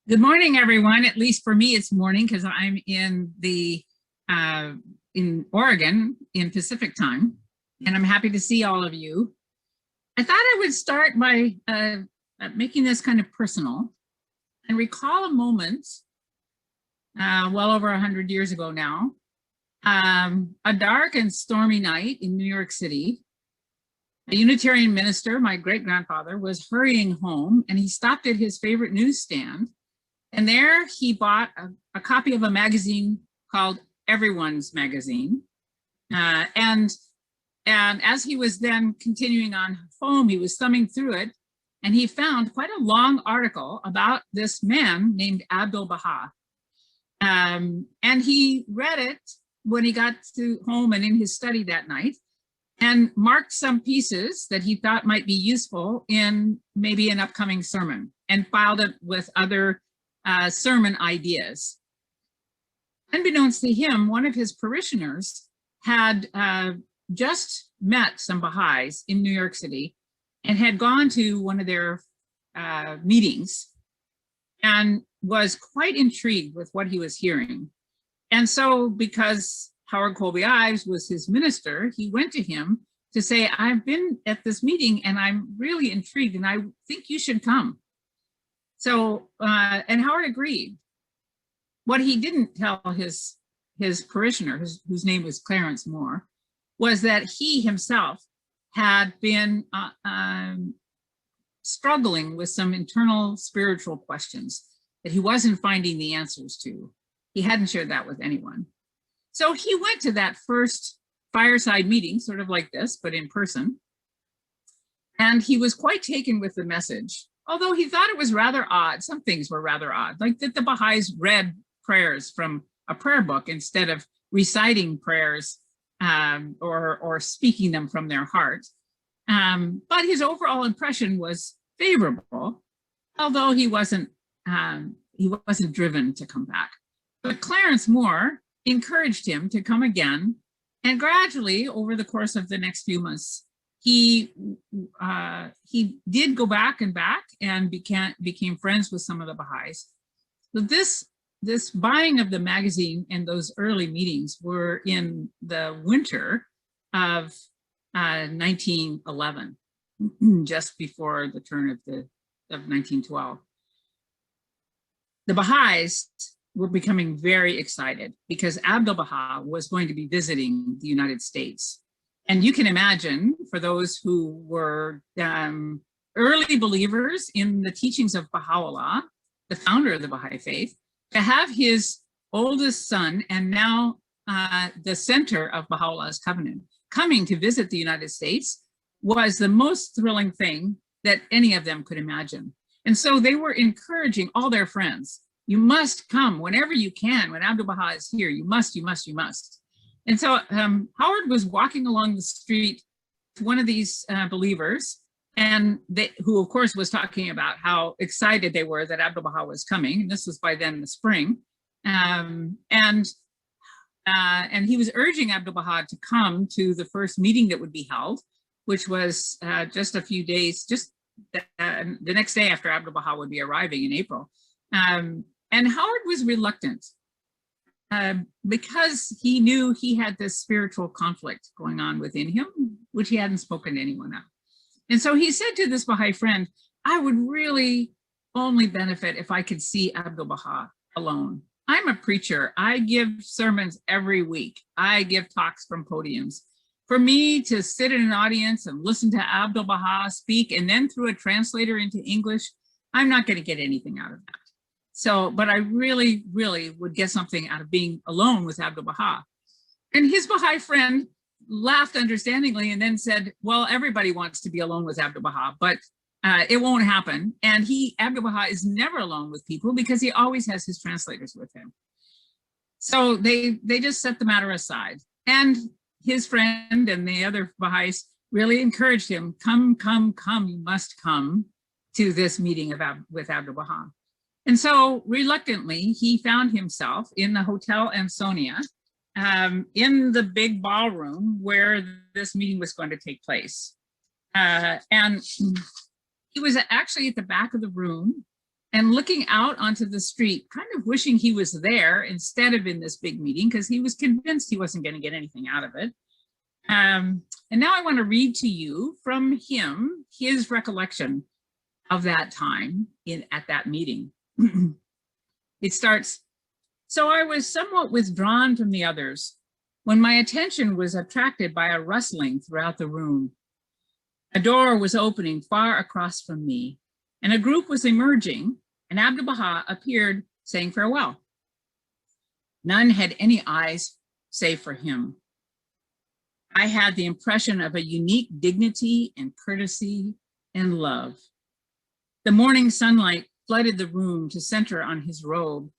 Good morning, everyone. At least for me, it's morning because I'm in Oregon in Pacific time, and I'm happy to see all of you. I thought I would start by making this kind of personal and recall a moment well over 100 years ago now, a dark and stormy night in New York City. A Unitarian minister, my great-grandfather, was hurrying home, and he stopped at his favorite newsstand. And there he bought a copy of a magazine called Everyone's Magazine. And as he was then continuing on home, he was thumbing through it, and he found quite a long article about this man named Abdu'l Bahá. And he read it when he got to home and in his study that night, and marked some pieces that he thought might be useful in maybe an upcoming sermon, and filed it with other sermon ideas. Unbeknownst to him, one of his parishioners had just met some Bahá'ís in New York City and had gone to one of their meetings and was quite intrigued with what he was hearing. And so, because Howard Colby Ives was his minister, he went to him to say, I've been at this meeting and I'm really intrigued and I think you should come. So, and Howard agreed. What he didn't tell his parishioner, whose name was Clarence Moore, was that he himself had been struggling with some internal spiritual questions that he wasn't finding the answers to. He hadn't shared that with anyone. So he went to that first fireside meeting, sort of like this, but in person. And he was quite taken with the message, although he thought it was rather odd. Some things were rather odd, like that the Bahá'ís read prayers from a prayer book instead of reciting prayers or speaking them from their heart. But his overall impression was favorable, although he wasn't driven to come back. But Clarence Moore encouraged him to come again, and gradually over the course of the next few months, he did go back and became friends with some of the Bahá'ís. So this buying of the magazine and those early meetings were in the winter of 1911, just before the turn of 1912. The Bahá'ís were becoming very excited because Abdu'l Bahá was going to be visiting the United States. And you can imagine, for those who were early believers in the teachings of Baha'u'llah, the founder of the Bahá'í Faith, to have his oldest son and now the center of Baha'u'llah's covenant coming to visit the United States was the most thrilling thing that any of them could imagine. And so they were encouraging all their friends, you must come whenever you can. When Abdu'l Bahá is here, you must. And so Howard was walking along the street to one of these believers, and who of course was talking about how excited they were that Abdu'l Bahá was coming. And this was by then the spring. And he was urging Abdu'l Bahá to come to the first meeting that would be held, which was just a few days, just the next day after Abdu'l Bahá would be arriving in April. And Howard was reluctant because he knew he had this spiritual conflict going on within him, which he hadn't spoken to anyone of. And so he said to this Baha'i friend, I would really only benefit if I could see Abdu'l Bahá alone. I'm a preacher. I give sermons every week. I give talks from podiums. For me to sit in an audience and listen to Abdu'l Bahá speak and then through a translator into English, I'm not going to get anything out of that. So, but I really, really would get something out of being alone with Abdu'l Bahá. And his Baha'i friend laughed understandingly and then said, well, everybody wants to be alone with Abdu'l Bahá, but it won't happen. And Abdu'l Bahá is never alone with people because he always has his translators with him. So they just set the matter aside. And his friend and the other Baha'is really encouraged him, come, you must come to this meeting with Abdu'l Bahá. And so reluctantly, he found himself in the Hotel Ansonia, in the big ballroom where this meeting was going to take place. And he was actually at the back of the room, and looking out onto the street, kind of wishing he was there instead of in this big meeting, because he was convinced he wasn't going to get anything out of it. And now I want to read to you from him, his recollection of that time at that meeting. It starts, "So I was somewhat withdrawn from the others when my attention was attracted by a rustling throughout the room. A door was opening far across from me, and a group was emerging, and Abdu'l Bahá appeared saying farewell. None had any eyes save for him. I had the impression of a unique dignity and courtesy and love. The morning sunlight flooded the room to center on his robe.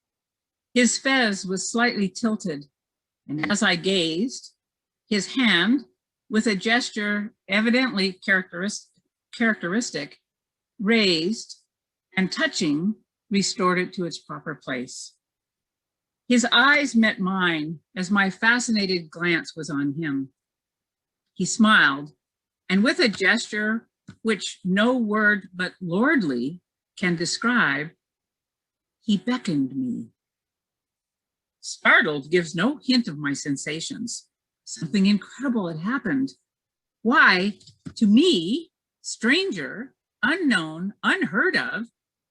His fez was slightly tilted, and as I gazed, his hand, with a gesture evidently characteristic, raised and touching, restored it to its proper place. His eyes met mine as my fascinated glance was on him. He smiled, and with a gesture which no word but lordly can describe, he beckoned me. Startled gives no hint of my sensations. Something incredible had happened. Why, to me, stranger, unknown, unheard of,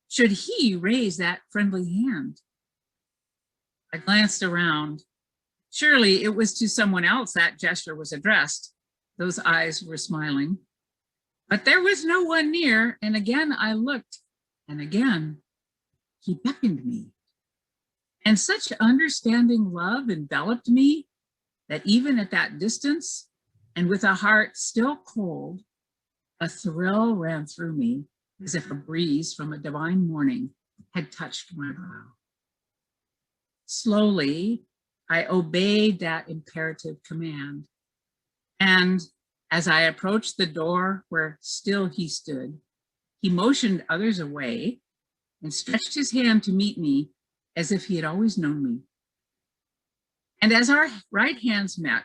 should he raise that friendly hand? I glanced around. Surely it was to someone else that gesture was addressed. Those eyes were smiling. But there was no one near, and again I looked, and again he beckoned me. And such understanding love enveloped me that even at that distance, and with a heart still cold, a thrill ran through me as if a breeze from a divine morning had touched my brow. Slowly, I obeyed that imperative command. And as I approached the door where still he stood, he motioned others away and stretched his hand to meet me as if he had always known me. And as our right hands met,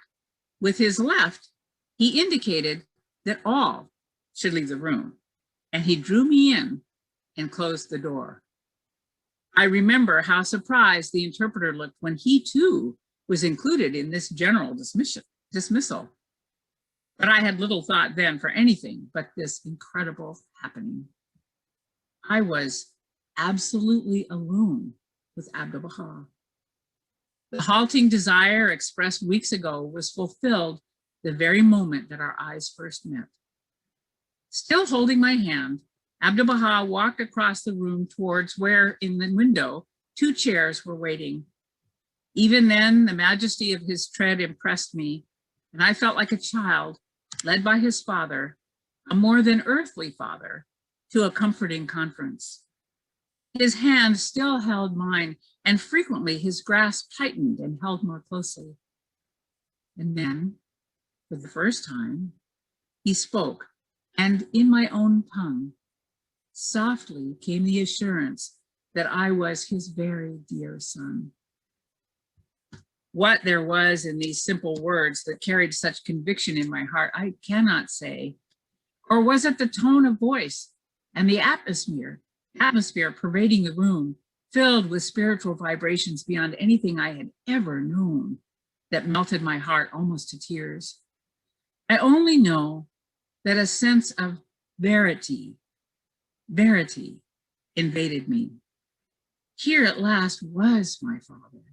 with his left, he indicated that all should leave the room, and he drew me in and closed the door. I remember how surprised the interpreter looked when he too was included in this general dismissal. But I had little thought then for anything but this incredible happening. I was absolutely alone with Abdu'l Bahá. The halting desire expressed weeks ago was fulfilled the very moment that our eyes first met. Still holding my hand, Abdu'l Bahá walked across the room towards where in the window 2 chairs were waiting. Even then, the majesty of his tread impressed me, and I felt like a child led by his father, a more than earthly father, to a comforting conference. His hand still held mine, and frequently his grasp tightened and held more closely. And then, for the first time, he spoke, and in my own tongue, softly came the assurance that I was his very dear son. What there was in these simple words that carried such conviction in my heart, I cannot say. Or was it the tone of voice and the atmosphere pervading the room, filled with spiritual vibrations beyond anything I had ever known, that melted my heart almost to tears? I only know that a sense of verity invaded me. Here at last was my father.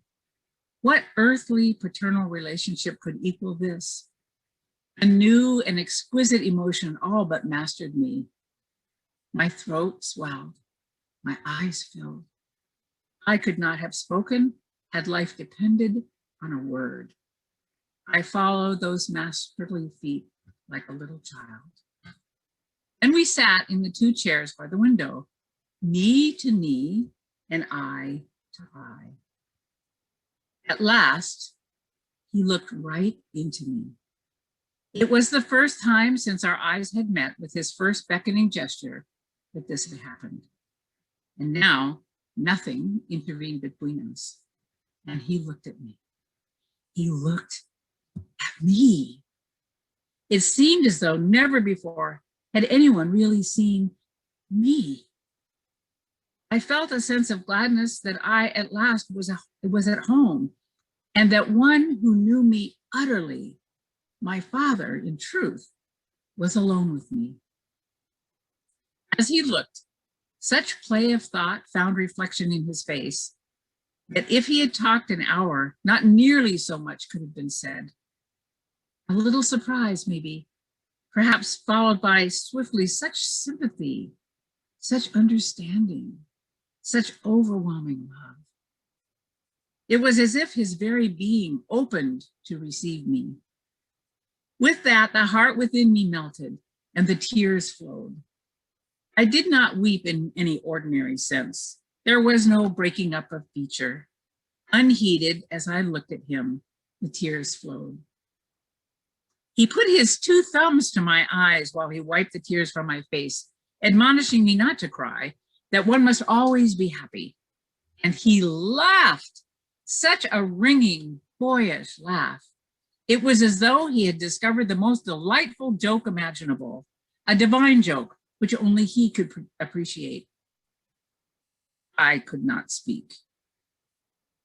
What earthly paternal relationship could equal this? A new and exquisite emotion all but mastered me. My throat swelled, my eyes filled. I could not have spoken had life depended on a word. I followed those masterly feet like a little child. And we sat in the 2 chairs by the window, knee to knee and eye to eye. At last, he looked right into me. It was the first time since our eyes had met with his first beckoning gesture that this had happened. And now nothing intervened between us. And he looked at me. He looked at me. It seemed as though never before had anyone really seen me. I felt a sense of gladness that I at last was at home, and that one who knew me utterly, my father in truth, was alone with me. As he looked, such play of thought found reflection in his face that if he had talked an hour, not nearly so much could have been said. A little surprise, maybe, perhaps followed by swiftly such sympathy, such understanding, such overwhelming love. It was as if his very being opened to receive me. With that, the heart within me melted and the tears flowed. I did not weep in any ordinary sense. There was no breaking up of feature. Unheeded, as I looked at him, the tears flowed. He put his 2 thumbs to my eyes while he wiped the tears from my face, admonishing me not to cry, that one must always be happy. And he laughed, such a ringing, boyish laugh. It was as though he had discovered the most delightful joke imaginable, a divine joke, which only he could appreciate. I could not speak.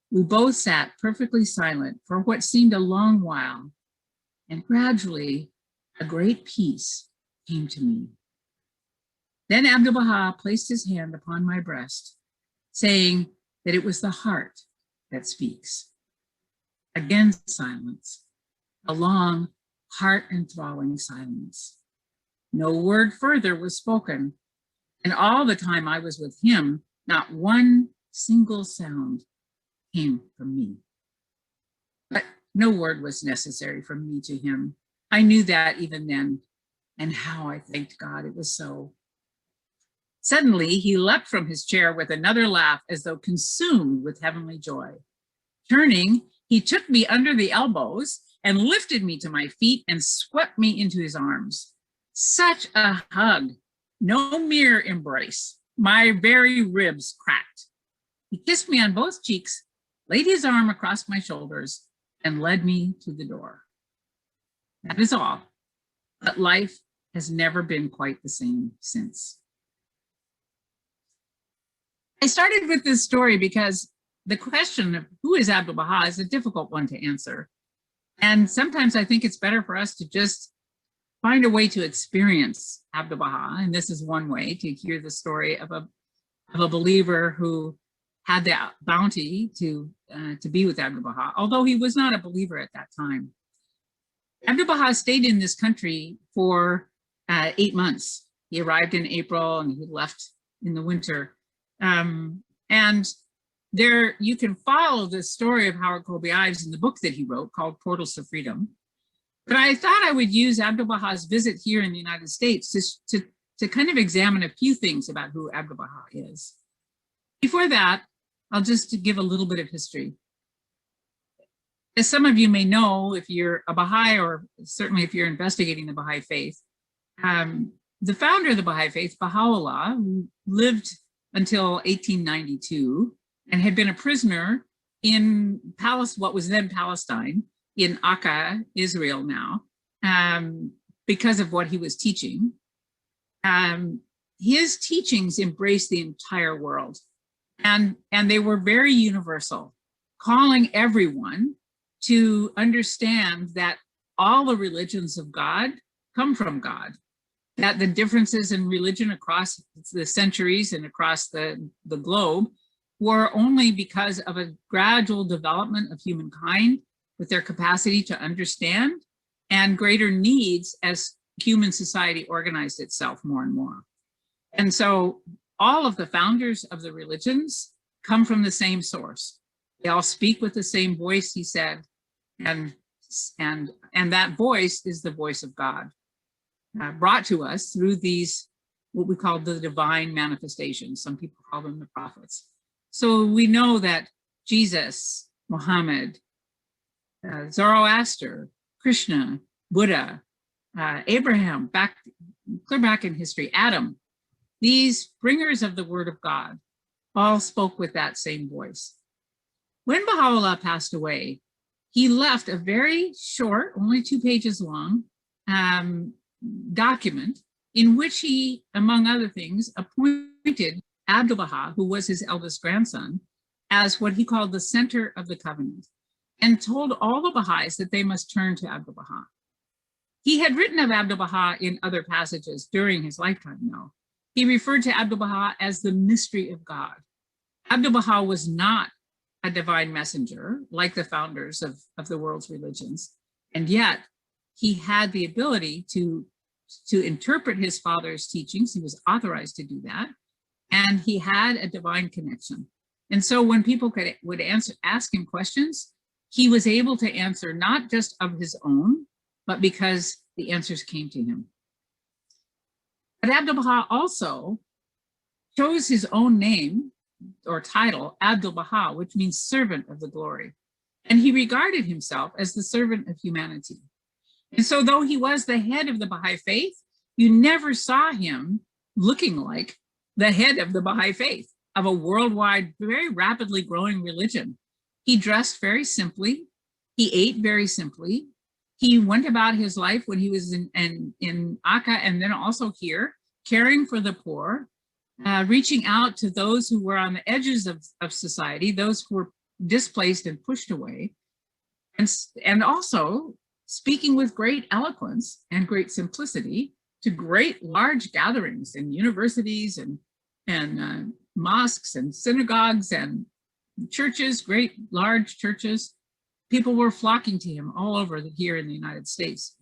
We both sat perfectly silent for what seemed a long while, and gradually a great peace came to me. Then Abdu'l Bahá placed his hand upon my breast, saying that it was the heart that speaks. Again, silence, a long, heart-enthralling silence. No word further was spoken, and all the time I was with him, not one single sound came from me. But no word was necessary from me to him. I knew that even then, and how I thanked God it was so. Suddenly, he leapt from his chair with another laugh as though consumed with heavenly joy. Turning, he took me under the elbows and lifted me to my feet and swept me into his arms. Such a hug, no mere embrace. My very ribs cracked. He kissed me on both cheeks, laid his arm across my shoulders, and led me to the door. That is all, but life has never been quite the same since. I started with this story because the question of who is Abdu'l Bahá is a difficult one to answer. And sometimes I think it's better for us to just find a way to experience Abdu'l Bahá. And this is one way to hear the story of a believer who had the bounty to be with Abdu'l Bahá, although he was not a believer at that time. Abdu'l Bahá stayed in this country for 8 months. He arrived in April and he left in the winter. And there you can follow the story of Howard Colby Ives in the book that he wrote called Portals to Freedom. But I thought I would use Abdu'l Bahá's visit here in the United States to kind of examine a few things about who Abdu'l Bahá is. Before that, I'll just give a little bit of history. As some of you may know, if you're a Baha'i, or certainly if you're investigating the Baha'i faith, the founder of the Baha'i faith, Baha'u'llah, who lived until 1892 and had been a prisoner in what was then Palestine, in Akka, Israel now, because of what he was teaching. His teachings embraced the entire world, and they were very universal, calling everyone to understand that all the religions of God come from God, that the differences in religion across the centuries and across the globe were only because of a gradual development of humankind with their capacity to understand and greater needs as human society organized itself more and more. And so all of the founders of the religions come from the same source. They all speak with the same voice, he said, and that voice is the voice of God, brought to us through these, what we call the divine manifestations. Some people call them the prophets. So we know that Jesus, Muhammad, Zoroaster, Krishna, Buddha, Abraham, clear back in history, Adam, these bringers of the word of God all spoke with that same voice. When Baha'u'llah passed away, he left a very short, only 2 pages long, document in which he, among other things, appointed Abdu'l Bahá, who was his eldest grandson, as what he called the center of the covenant, and told all the Baha'is that they must turn to Abdu'l Bahá. He had written of Abdu'l Bahá in other passages during his lifetime, though. He referred to Abdu'l Bahá as the mystery of God. Abdu'l Bahá was not a divine messenger like the founders of the world's religions, and yet he had the ability to interpret his father's teachings. He was authorized to do that, and he had a divine connection. And so when people would ask him questions, he was able to answer not just of his own, but because the answers came to him. But Abdu'l Bahá also chose his own name or title, Abdu'l Bahá, which means servant of the glory. And he regarded himself as the servant of humanity. And so though he was the head of the Baha'i faith, you never saw him looking like the head of the Baha'i faith, of a worldwide, very rapidly growing religion. He dressed very simply. He ate very simply. He went about his life when he was in Akka and then also here, caring for the poor, reaching out to those who were on the edges of society, those who were displaced and pushed away, and also speaking with great eloquence and great simplicity to great large gatherings in universities and mosques and synagogues and churches, great large churches. People were flocking to him all over here in the United States.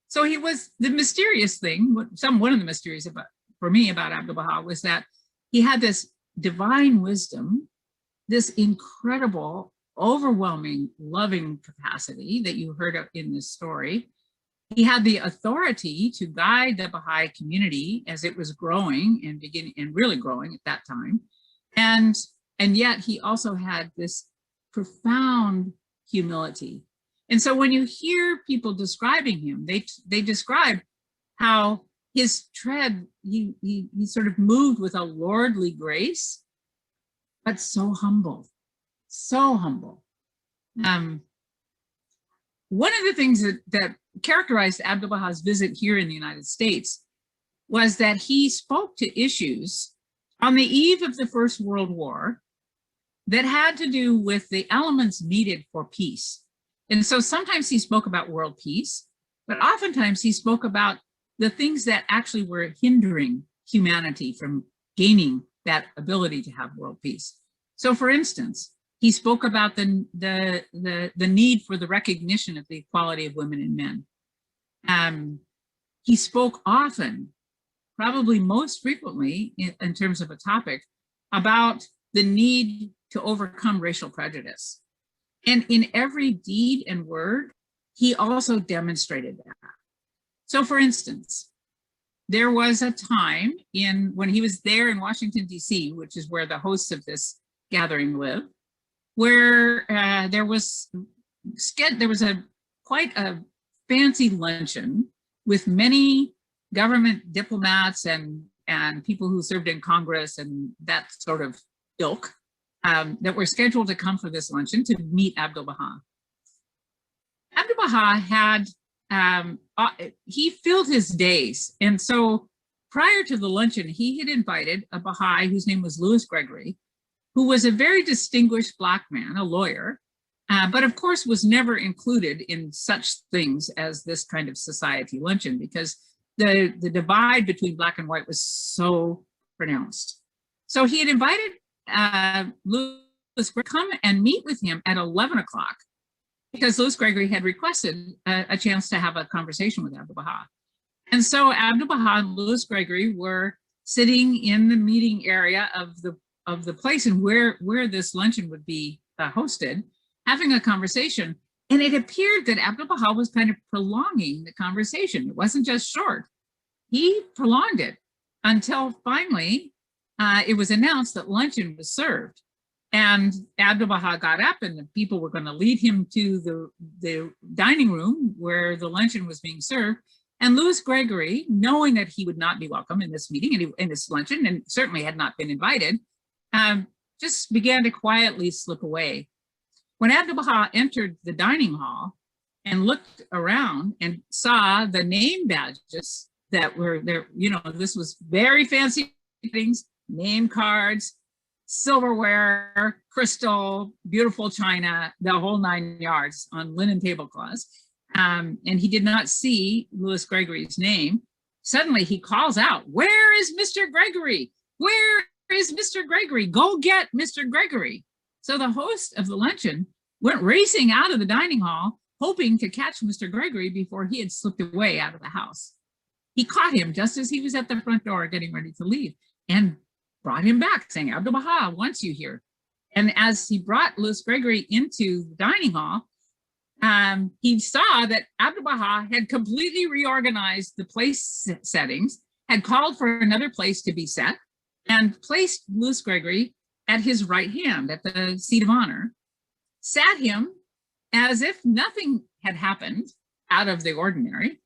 So he was the mysterious thing. One of the mysteries for me about Abdu'l Bahá was that he had this divine wisdom, this incredible, overwhelming, loving capacity that you heard of in this story. He had the authority to guide the Baha'i community as it was growing and really growing at that time. And yet he also had this profound humility. And so when you hear people describing him, they describe how his tread, he sort of moved with a lordly grace, but so humble, so humble. One of the things that characterized Abdu'l Bahá's visit here in the United States was that he spoke to issues on the eve of the First World War that had to do with the elements needed for peace. And so sometimes he spoke about world peace, but oftentimes he spoke about the things that actually were hindering humanity from gaining that ability to have world peace. So for instance, he spoke about the need for the recognition of the equality of women and men. He spoke often, probably most frequently in terms of a topic, about the need to overcome racial prejudice. And in every deed and word, he also demonstrated that. So for instance, there was a time when he was there in Washington, D.C., which is where the hosts of this gathering live, where there was quite a fancy luncheon with many government diplomats and people who served in Congress and that sort of ilk that were scheduled to come for this luncheon to meet Abdu'l Bahá. Abdu'l Bahá had, he filled his days. And so prior to the luncheon, he had invited a Baha'i whose name was Louis Gregory, who was a very distinguished Black man, a lawyer, but of course was never included in such things as this kind of society luncheon because the divide between Black and white was so pronounced. So he had invited Louis Gregory to come and meet with him at 11 o'clock because Louis Gregory had requested a chance to have a conversation with Abdu'l Bahá. And so Abdu'l Bahá and Louis Gregory were sitting in the meeting area of the place and where this luncheon would be hosted, having a conversation. And it appeared that Abdu'l Bahá was kind of prolonging the conversation. It wasn't just short. He prolonged it until finally it was announced that luncheon was served. And Abdu'l Bahá got up and the people were going to lead him to the dining room where the luncheon was being served. And Louis Gregory, knowing that he would not be welcome in this meeting and in this luncheon, and certainly had not been invited, just began to quietly slip away. When Abdu'l Bahá entered the dining hall and looked around and saw the name badges that were there, this was very fancy things, name cards, silverware, crystal, beautiful china, the whole 9 yards on linen tablecloths. And he did not see Louis Gregory's name. Suddenly he calls out, "Where is Mr. Gregory? Where is Mr. Gregory? Go get Mr. Gregory." So the host of the luncheon went racing out of the dining hall, hoping to catch Mr. Gregory before he had slipped away out of the house. He caught him just as he was at the front door getting ready to leave and brought him back, saying, "Abdu'l Bahá wants you here." And as he brought Louis Gregory into the dining hall, he saw that Abdu'l Bahá had completely reorganized the place settings, had called for another place to be set, and placed Louis Gregory at his right hand at the seat of honor, sat him as if nothing had happened out of the ordinary,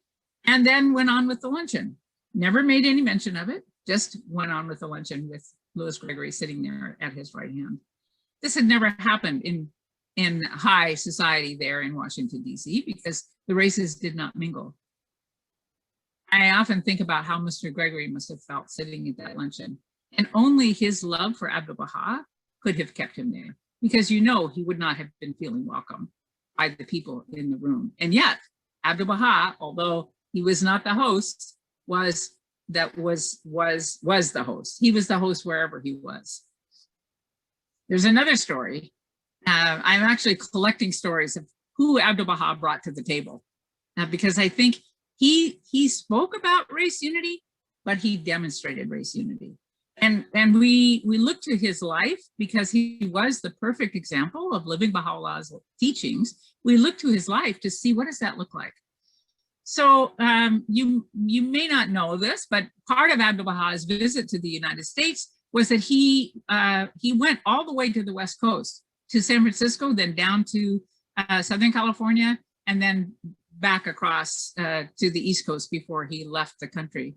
and then went on with the luncheon. Never made any mention of it, just went on with the luncheon with Louis Gregory sitting there at his right hand. This had never happened in high society there in Washington, D.C., because the races did not mingle. I often think about how Mr. Gregory must have felt sitting at that luncheon, and only his love for Abdu'l Bahá could have kept him there, because he would not have been feeling welcome by the people in the room. And yet, Abdu'l Bahá, although he was not the host, was the host. He was the host wherever he was. There's another story. I'm actually collecting stories of who Abdu'l Bahá brought to the table, because I think he spoke about race unity, but he demonstrated race unity. And we look to his life because he was the perfect example of living Baha'u'llah's teachings. We look to his life to see, what does that look like? So you may not know this, but part of Abdu'l Bahá's visit to the United States was that he went all the way to the West Coast, to San Francisco, then down to Southern California, and then back across to the East Coast before he left the country.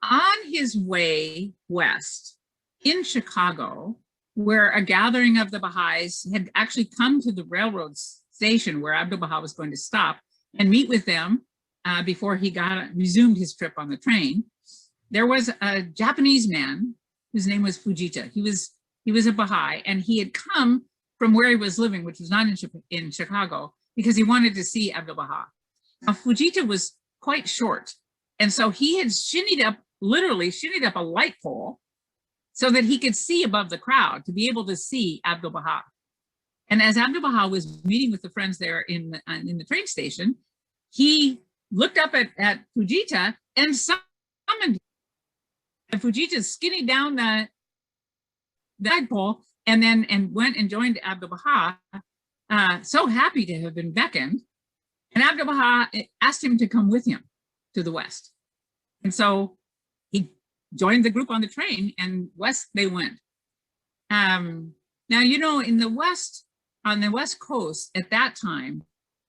On his way west in Chicago, where a gathering of the Bahá'ís had actually come to the railroad station where Abdu'l Bahá was going to stop and meet with them before he resumed his trip on the train, there was a Japanese man whose name was Fujita. He was a Baha'i, and he had come from where he was living, which was not in Chicago, because he wanted to see Abdu'l Bahá. Now, Fujita was quite short, and so he had literally shinnied up a light pole so that he could see above the crowd, to be able to see Abdu'l Bahá. And as Abdu'l Bahá was meeting with the friends there in the train station, he looked up at Fujita and summoned him. And Fujita skinny down the flagpole and went and joined Abdu'l Bahá, so happy to have been beckoned. And Abdu'l Bahá asked him to come with him to the West. And so he joined the group on the train, and west they went. Now, in the West, on the West Coast at that time,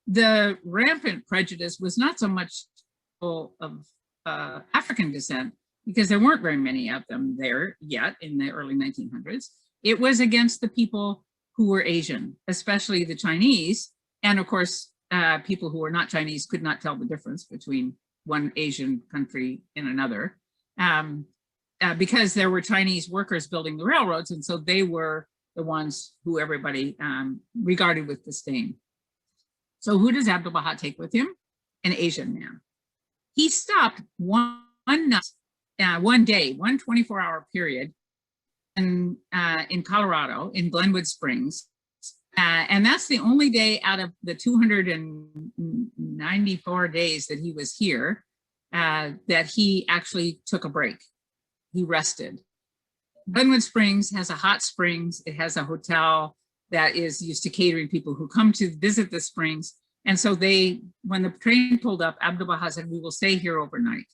the rampant prejudice was not so much of African descent, because there weren't very many of them there yet in the early 1900s. It was against the people who were Asian, especially the Chinese. And of course, people who were not Chinese could not tell the difference between one Asian country and another, because there were Chinese workers building the railroads. And so they were the ones who everybody regarded with disdain. So who does Abdu'l Bahá take with him? An Asian man. He stopped one day, one 24-hour period in Colorado, in Glenwood Springs. And that's the only day out of the 294 days that he was here that he actually took a break. He rested. Glenwood Springs has a hot springs. It has a hotel that is used to catering people who come to visit the springs. And so when the train pulled up, Abdu'l Bahá said, "We will stay here overnight."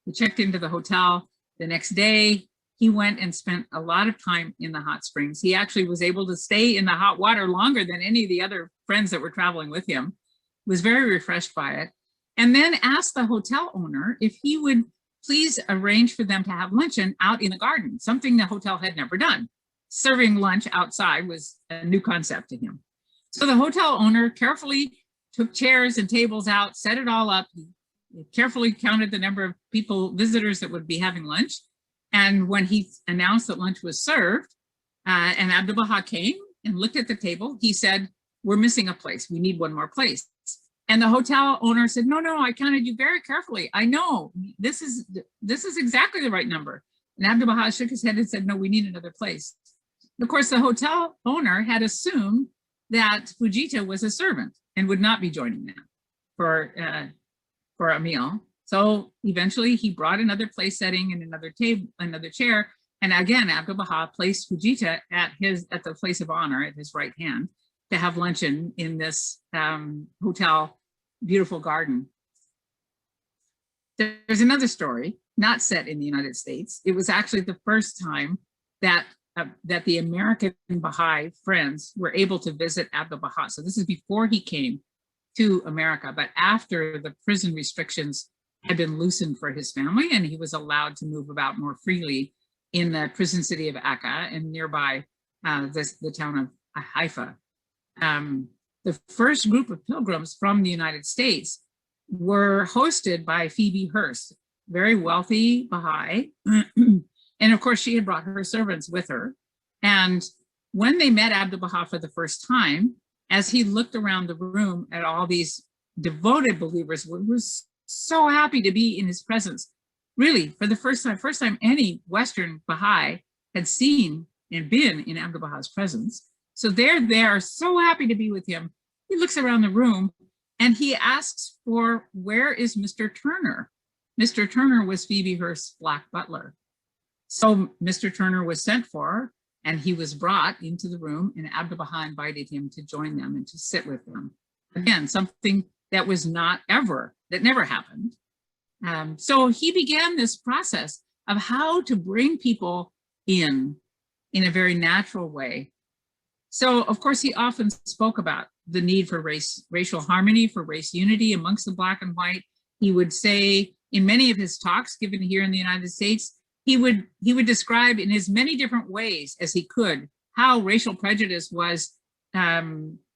He checked into the hotel. The next day, he went and spent a lot of time in the hot springs. He actually was able to stay in the hot water longer than any of the other friends that were traveling with him. Was very refreshed by it. And then asked the hotel owner if he would please arrange for them to have luncheon out in the garden, something the hotel had never done. Serving lunch outside was a new concept to him. So the hotel owner carefully took chairs and tables out, set it all up. He carefully counted the number of visitors that would be having lunch. And when he announced that lunch was served, and Abdu'l Bahá came and looked at the table, he said, "We're missing a place. We need one more place." And the hotel owner said, "No, no, I counted you very carefully. I know this is exactly the right number." And Abdu'l Bahá shook his head and said, "No, we need another place." Of course, the hotel owner had assumed that Fujita was a servant and would not be joining them for a meal. So eventually he brought another place setting and another table, another chair. And again, Abdu'l Bahá placed Fujita at the place of honor at his right hand to have luncheon in this hotel, beautiful garden. There's another story, not set in the United States. It was actually the first time that the American Baha'i friends were able to visit Abdu'l Bahá. So this is before he came to America, but after the prison restrictions had been loosened for his family and he was allowed to move about more freely in the prison city of Akka and nearby the town of Haifa. The first group of pilgrims from the United States were hosted by Phoebe Hearst, very wealthy Baha'i. And of course, she had brought her servants with her. And when they met Abdu'l Bahá for the first time, as he looked around the room at all these devoted believers, was so happy to be in his presence. Really, for the first time any Western Baha'i had seen and been in Abdu'l Bahá's presence. So they're there, so happy to be with him. He looks around the room and he asks for, "Where is Mr. Turner?" Mr. Turner was Phoebe Hearst's black butler. So Mr. Turner was sent for and he was brought into the room, and Abdu'l Bahá invited him to join them and to sit with them. Again, something that never happened. So he began this process of how to bring people in a very natural way. So of course, he often spoke about the need for racial harmony, for race unity amongst the Black and white. He would say in many of his talks given here in the United States, he would describe in as many different ways as he could how racial prejudice was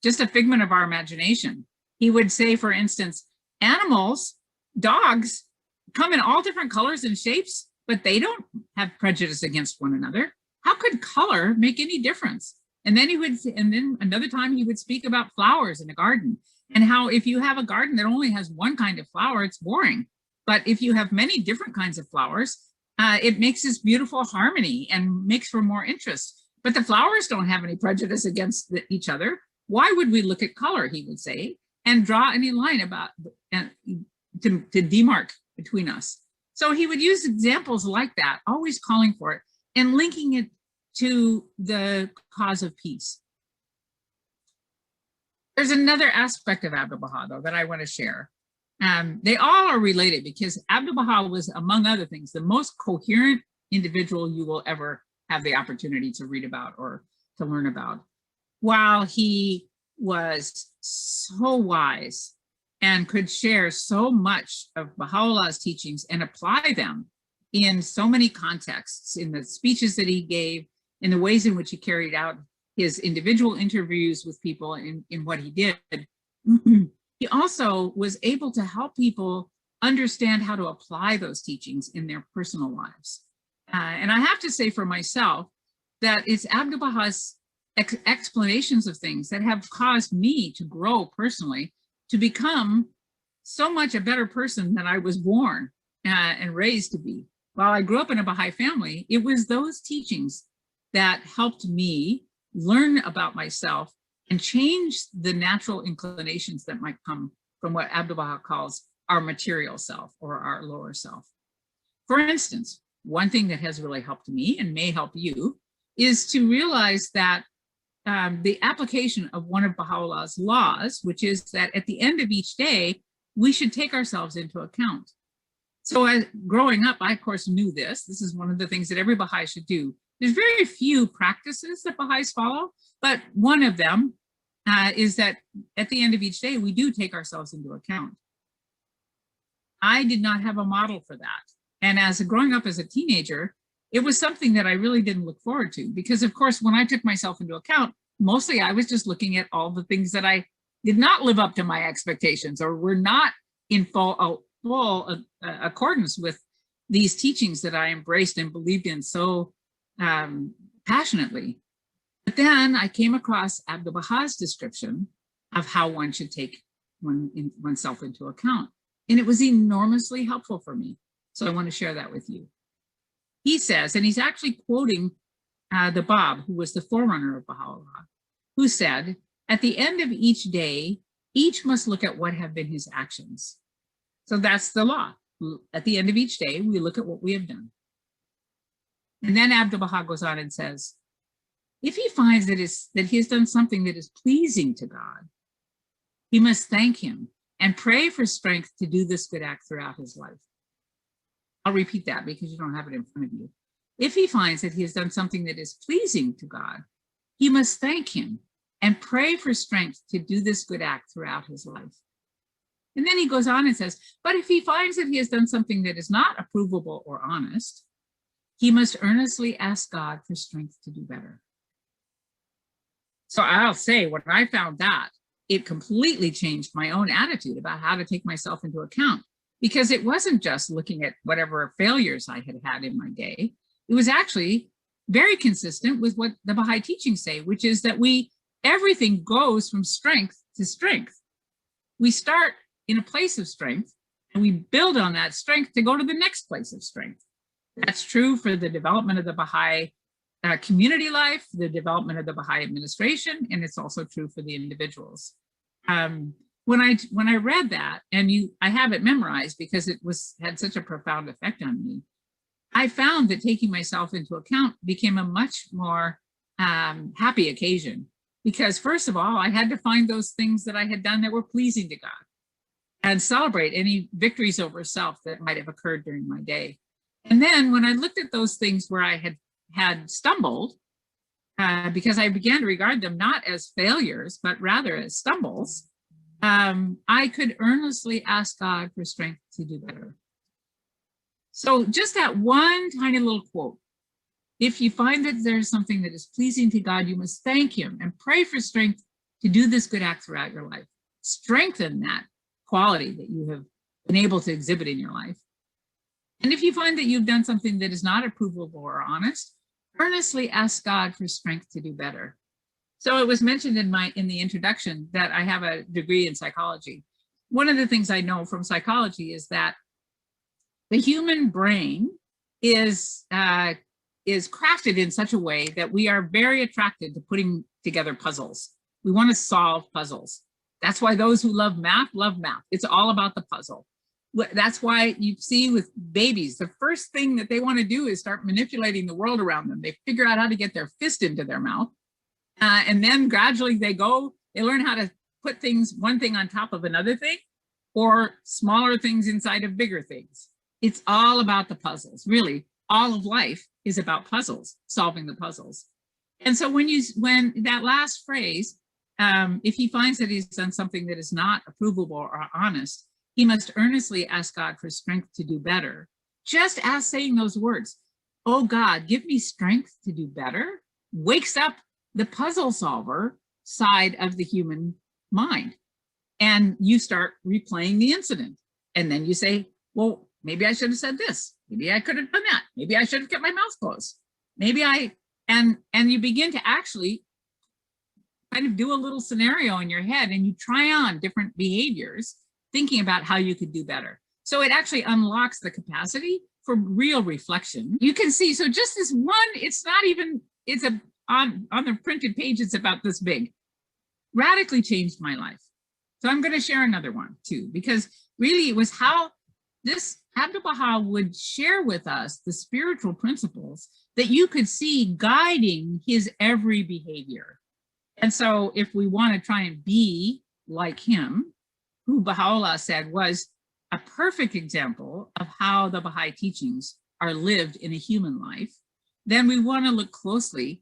just a figment of our imagination. He would say, for instance, animals, dogs, come in all different colors and shapes, but they don't have prejudice against one another. How could color make any difference? And then another time he would speak about flowers in a garden and how if you have a garden that only has one kind of flower, it's boring. But if you have many different kinds of flowers, it makes this beautiful harmony and makes for more interest. But the flowers don't have any prejudice against each other. Why would we look at color, he would say, and draw any line about to demark between us? So he would use examples like that, always calling for it and linking it to the cause of peace. There's another aspect of Abdu'l Bahá, though, that I want to share. They all are related because Abdu'l Bahá was, among other things, the most coherent individual you will ever have the opportunity to read about or to learn about. While he was so wise and could share so much of Baha'u'llah's teachings and apply them in so many contexts, in the speeches that he gave, in the ways in which he carried out his individual interviews with people in what he did, he also was able to help people understand how to apply those teachings in their personal lives. And I have to say for myself that it's Abdu'l Bahá's explanations of things that have caused me to grow personally, to become so much a better person than I was born and raised to be. While I grew up in a Baha'i family, it was those teachings that helped me learn about myself and change the natural inclinations that might come from what Abdu'l Bahá calls our material self or our lower self. For instance, one thing that has really helped me and may help you is to realize that the application of one of Baha'u'llah's laws, which is that at the end of each day, we should take ourselves into account. So as growing up, I of course knew this. This is one of the things that every Baha'i should do. There's very few practices that Baha'is follow, but one of them is that at the end of each day, we do take ourselves into account. I did not have a model for that. And growing up as a teenager, it was something that I really didn't look forward to because of course, when I took myself into account, mostly I was just looking at all the things that I did not live up to my expectations or were not in full accordance with these teachings that I embraced and believed in so passionately. But then I came across Abdu'l Bahā's description of how one should take oneself into account. And it was enormously helpful for me. So I want to share that with you. He says, and he's actually quoting the Bab, who was the forerunner of Baha'u'llah, who said, at the end of each day, each must look at what have been his actions. So that's the law. At the end of each day, we look at what we have done. And then Abdu'l Bahá goes on and says, if he finds that he has done something that is pleasing to God, he must thank him and pray for strength to do this good act throughout his life. I'll repeat that because you don't have it in front of you. If he finds that he has done something that is pleasing to God, he must thank him and pray for strength to do this good act throughout his life. And then he goes on and says, but if he finds that he has done something that is not approvable or honest, he must earnestly ask God for strength to do better. So I'll say, when I found that, it completely changed my own attitude about how to take myself into account, because it wasn't just looking at whatever failures I had had in my day. It was actually very consistent with what the Baha'i teachings say, which is that everything goes from strength to strength. We start in a place of strength and we build on that strength to go to the next place of strength. That's true for the development of the Baha'i community life, the development of the Baha'i administration, and it's also true for the individuals. When I read that, and I have it memorized because it had such a profound effect on me, I found that taking myself into account became a much more happy occasion, because first of all, I had to find those things that I had done that were pleasing to God and celebrate any victories over self that might have occurred during my day. And then when I looked at those things where I had stumbled, because I began to regard them not as failures, but rather as stumbles, I could earnestly ask God for strength to do better. So just that one tiny little quote, if you find that there's something that is pleasing to God, you must thank him and pray for strength to do this good act throughout your life. Strengthen that quality that you have been able to exhibit in your life. And if you find that you've done something that is not approvable or honest, earnestly ask God for strength to do better. So it was mentioned in the introduction that I have a degree in psychology. One of the things I know from psychology is that the human brain is crafted in such a way that we are very attracted to putting together puzzles. We want to solve puzzles. That's why those who love math. It's all about the puzzle. That's why you see with babies, the first thing that they want to do is start manipulating the world around them. They figure out how to get their fist into their mouth. And then gradually they learn how to put one thing on top of another thing, or smaller things inside of bigger things. It's all about the puzzles. Really, all of life is about puzzles, solving the puzzles. And so when that last phrase, if he finds that he's done something that is not approvable or honest, he must earnestly ask God for strength to do better. Just as saying those words, oh God, give me strength to do better, wakes up the puzzle solver side of the human mind. And you start replaying the incident. And then you say, well, maybe I should have said this. Maybe I could have done that. Maybe I should have kept my mouth closed. And you begin to actually kind of do a little scenario in your head, and you try on different behaviors, thinking about how you could do better. So it actually unlocks the capacity for real reflection. You can see, so just this one, on the printed page, it's about this big. Radically changed my life. So I'm going to share another one too, because really it was how this Abdu'l Bahá would share with us the spiritual principles that you could see guiding his every behavior. And so if we want to try and be like him, who Baha'u'llah said was a perfect example of how the Baha'i teachings are lived in a human life, then we want to look closely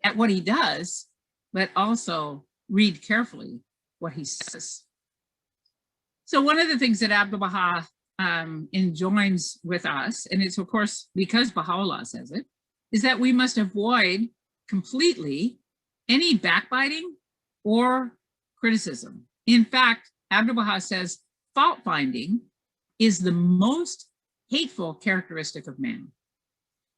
at what he does, but also read carefully what he says. So one of the things that Abdu'l Bahá enjoins with us, and it's of course because Baha'u'llah says it, is that we must avoid completely any backbiting or criticism. In fact, Abdu'l Bahá says fault finding is the most hateful characteristic of man.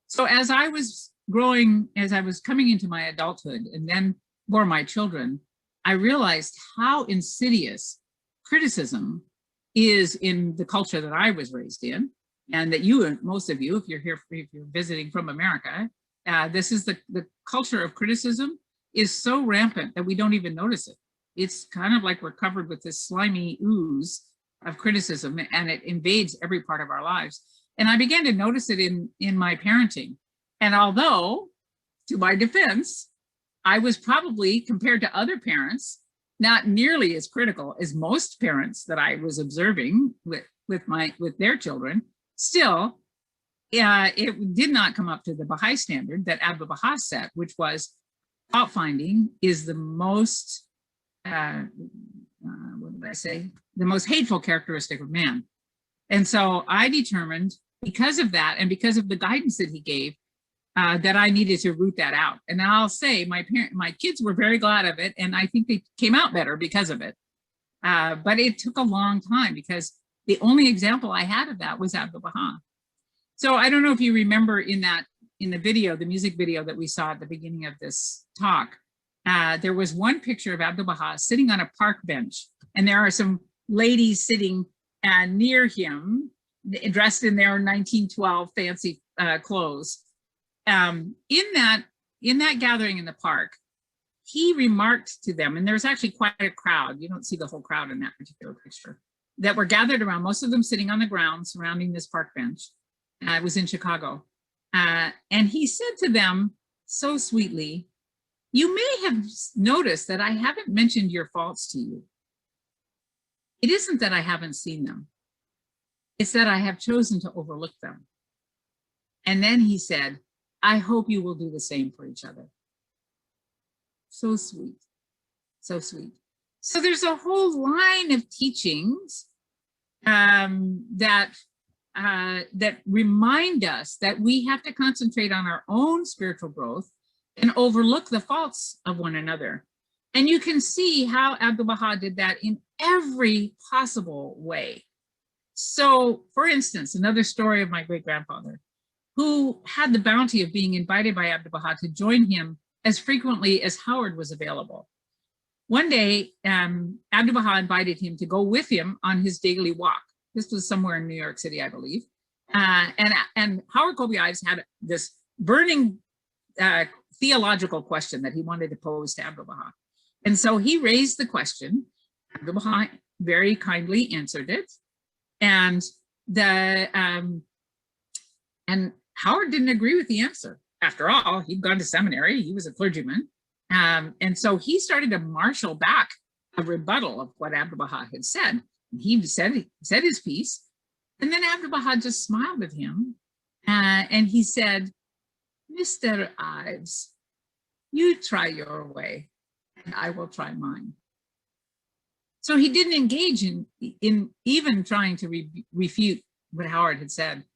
So as I was growing, as I was coming into my adulthood and then bore my children, I realized how insidious criticism is in the culture that I was raised in, and that you, most of you, if you're here, if you're visiting from America, this is the culture of criticism is so rampant that we don't even notice it. It's kind of like we're covered with this slimy ooze of criticism, and it invades every part of our lives. And I began to notice it in my parenting. And although, to my defense, I was probably, compared to other parents, not nearly as critical as most parents that I was observing with their children, still, it did not come up to the Baha'i standard that Abdu'l Bahá set, which was fault finding is the most, what did I say? The most hateful characteristic of man. And so I determined, because of that, and because of the guidance that he gave, that I needed to root that out. And I'll say my kids were very glad of it, and I think they came out better because of it. But it took a long time, because the only example I had of that was Abdu'l Bahá. So I don't know if you remember in the video, the music video that we saw at the beginning of this talk, there was one picture of Abdu'l Bahá sitting on a park bench, and there are some ladies sitting near him, dressed in their 1912 fancy clothes. In that gathering in the park, he remarked to them, and there's actually quite a crowd, you don't see the whole crowd in that particular picture, that were gathered around, most of them sitting on the ground surrounding this park bench. It was in Chicago. And he said to them so sweetly, "You may have noticed that I haven't mentioned your faults to you. It isn't that I haven't seen them. It's that I have chosen to overlook them." And then he said, "I hope you will do the same for each other." So sweet, so sweet. So there's a whole line of teachings that remind us that we have to concentrate on our own spiritual growth and overlook the faults of one another. And you can see how Abdu'l Bahá did that in every possible way. So, for instance, another story of my great-grandfather, who had the bounty of being invited by Abdu'l Bahá to join him as frequently as Howard was available. One day, Abdu'l Bahá invited him to go with him on his daily walk. This was somewhere in New York City, I believe. And Howard Colby Ives had this burning theological question that he wanted to pose to Abdu'l Bahá. And so he raised the question. Abdu'l Bahá very kindly answered it. And Howard didn't agree with the answer. After all, he'd gone to seminary, he was a clergyman. And so he started to marshal back a rebuttal of what Abdu'l Bahá had said. He said his piece, and then Abdu'l Bahá just smiled at him, and he said, "Mr. Ives, you try your way, and I will try mine." So he didn't engage in even trying to refute what Howard had said.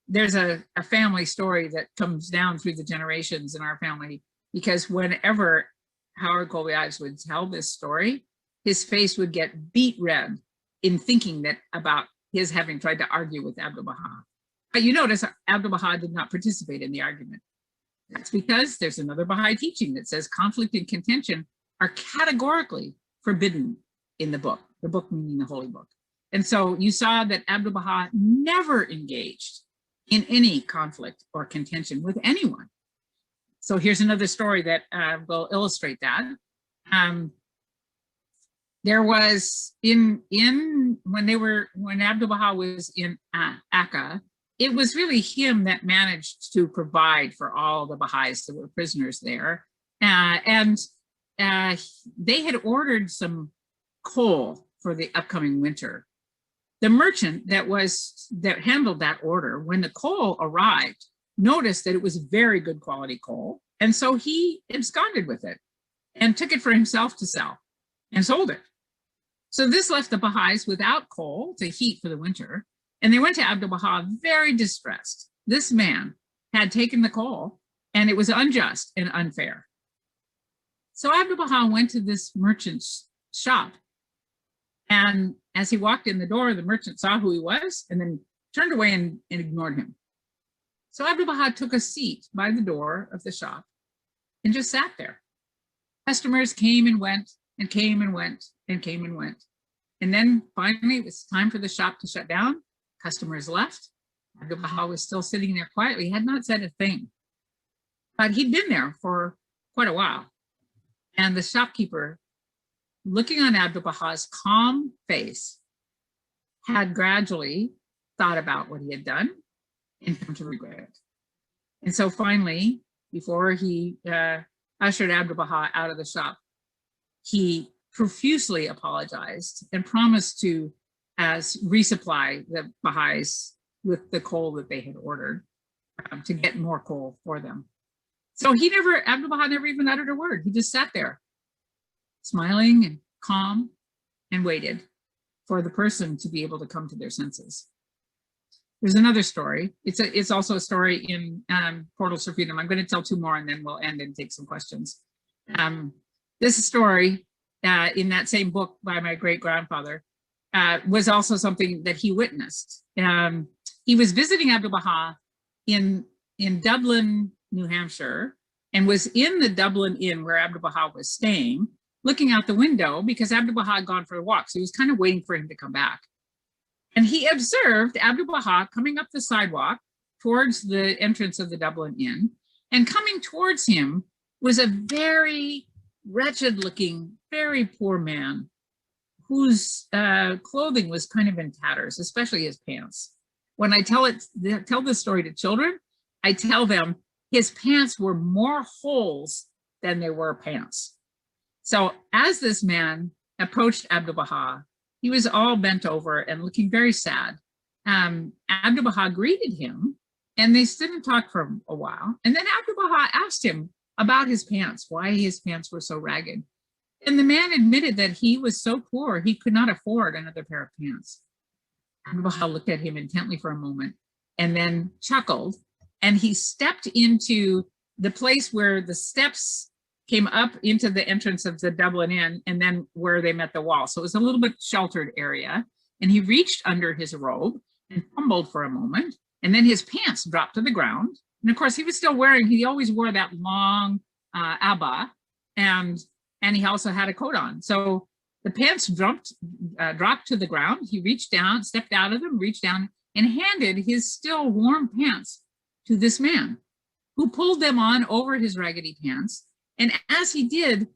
There's a family story that comes down through the generations in our family, because whenever Howard Colby Ives would tell this story, his face would get beet red in thinking that about his having tried to argue with Abdu'l Bahá. But you notice Abdu'l Bahá did not participate in the argument. That's because there's another Baha'i teaching that says conflict and contention are categorically forbidden in the book meaning the Holy Book. And so you saw that Abdu'l Bahá never engaged in any conflict or contention with anyone. So here's another story that will illustrate that. There was when Abdu'l Bahá was in Akka, it was really him that managed to provide for all the Baha'is that were prisoners there. And they had ordered some coal for the upcoming winter. The merchant that handled that order, when the coal arrived, noticed that it was very good quality coal. And so he absconded with it and took it for himself to sell and sold it. So this left the Baha'is without coal to heat for the winter. And they went to Abdu'l Bahá very distressed. This man had taken the coal, and it was unjust and unfair. So Abdu'l Bahá went to this merchant's shop. And as he walked in the door, the merchant saw who he was and then turned away and ignored him. So Abdu'l Bahá took a seat by the door of the shop and just sat there. Customers came and went and came and went and came and went. And then finally it was time for the shop to shut down. Customers left. Abdu'l Bahá was still sitting there quietly. He had not said a thing, but he'd been there for quite a while. And the shopkeeper, looking on Abdu'l Bahá's calm face, had gradually thought about what he had done and come to regret it. And so finally, before he ushered Abdu'l Bahá out of the shop, he profusely apologized and promised to resupply the Bahá'ís with the coal that they had ordered, to get more coal for them. So Abdu'l Bahá never even uttered a word. He just sat there, smiling and calm, and waited for the person to be able to come to their senses. There's another story. It's also a story in Portals for Freedom. I'm going to tell two more and then we'll end and take some questions. This story in that same book by my great-grandfather was also something that he witnessed. He was visiting Abdu'l Bahá in Dublin, New Hampshire, and was in the Dublin Inn where Abdu'l Bahá was staying, looking out the window because Abdu'l Bahá had gone for a walk. So he was kind of waiting for him to come back. And he observed Abdu'l Bahá coming up the sidewalk towards the entrance of the Dublin Inn, and coming towards him was a very wretched looking, very poor man whose clothing was kind of in tatters, especially his pants. When I tell this story to children, I tell them his pants were more holes than they were pants. So as this man approached Abdu'l Bahá, he was all bent over and looking very sad. Abdu'l Bahá greeted him and they stood and talked for a while. And then Abdu'l Bahá asked him about his pants, why his pants were so ragged. And the man admitted that he was so poor, he could not afford another pair of pants. Abdu'l Bahá looked at him intently for a moment and then chuckled. And he stepped into the place where the steps came up into the entrance of the Dublin Inn and then where they met the wall. So it was a little bit sheltered area. And he reached under his robe and fumbled for a moment. And then his pants dropped to the ground. And of course, he was still wearing, he always wore that long abba, and he also had a coat on. So the pants dropped to the ground. He reached down, stepped out of them, reached down, and handed his still warm pants to this man, who pulled them on over his raggedy pants. And as he did,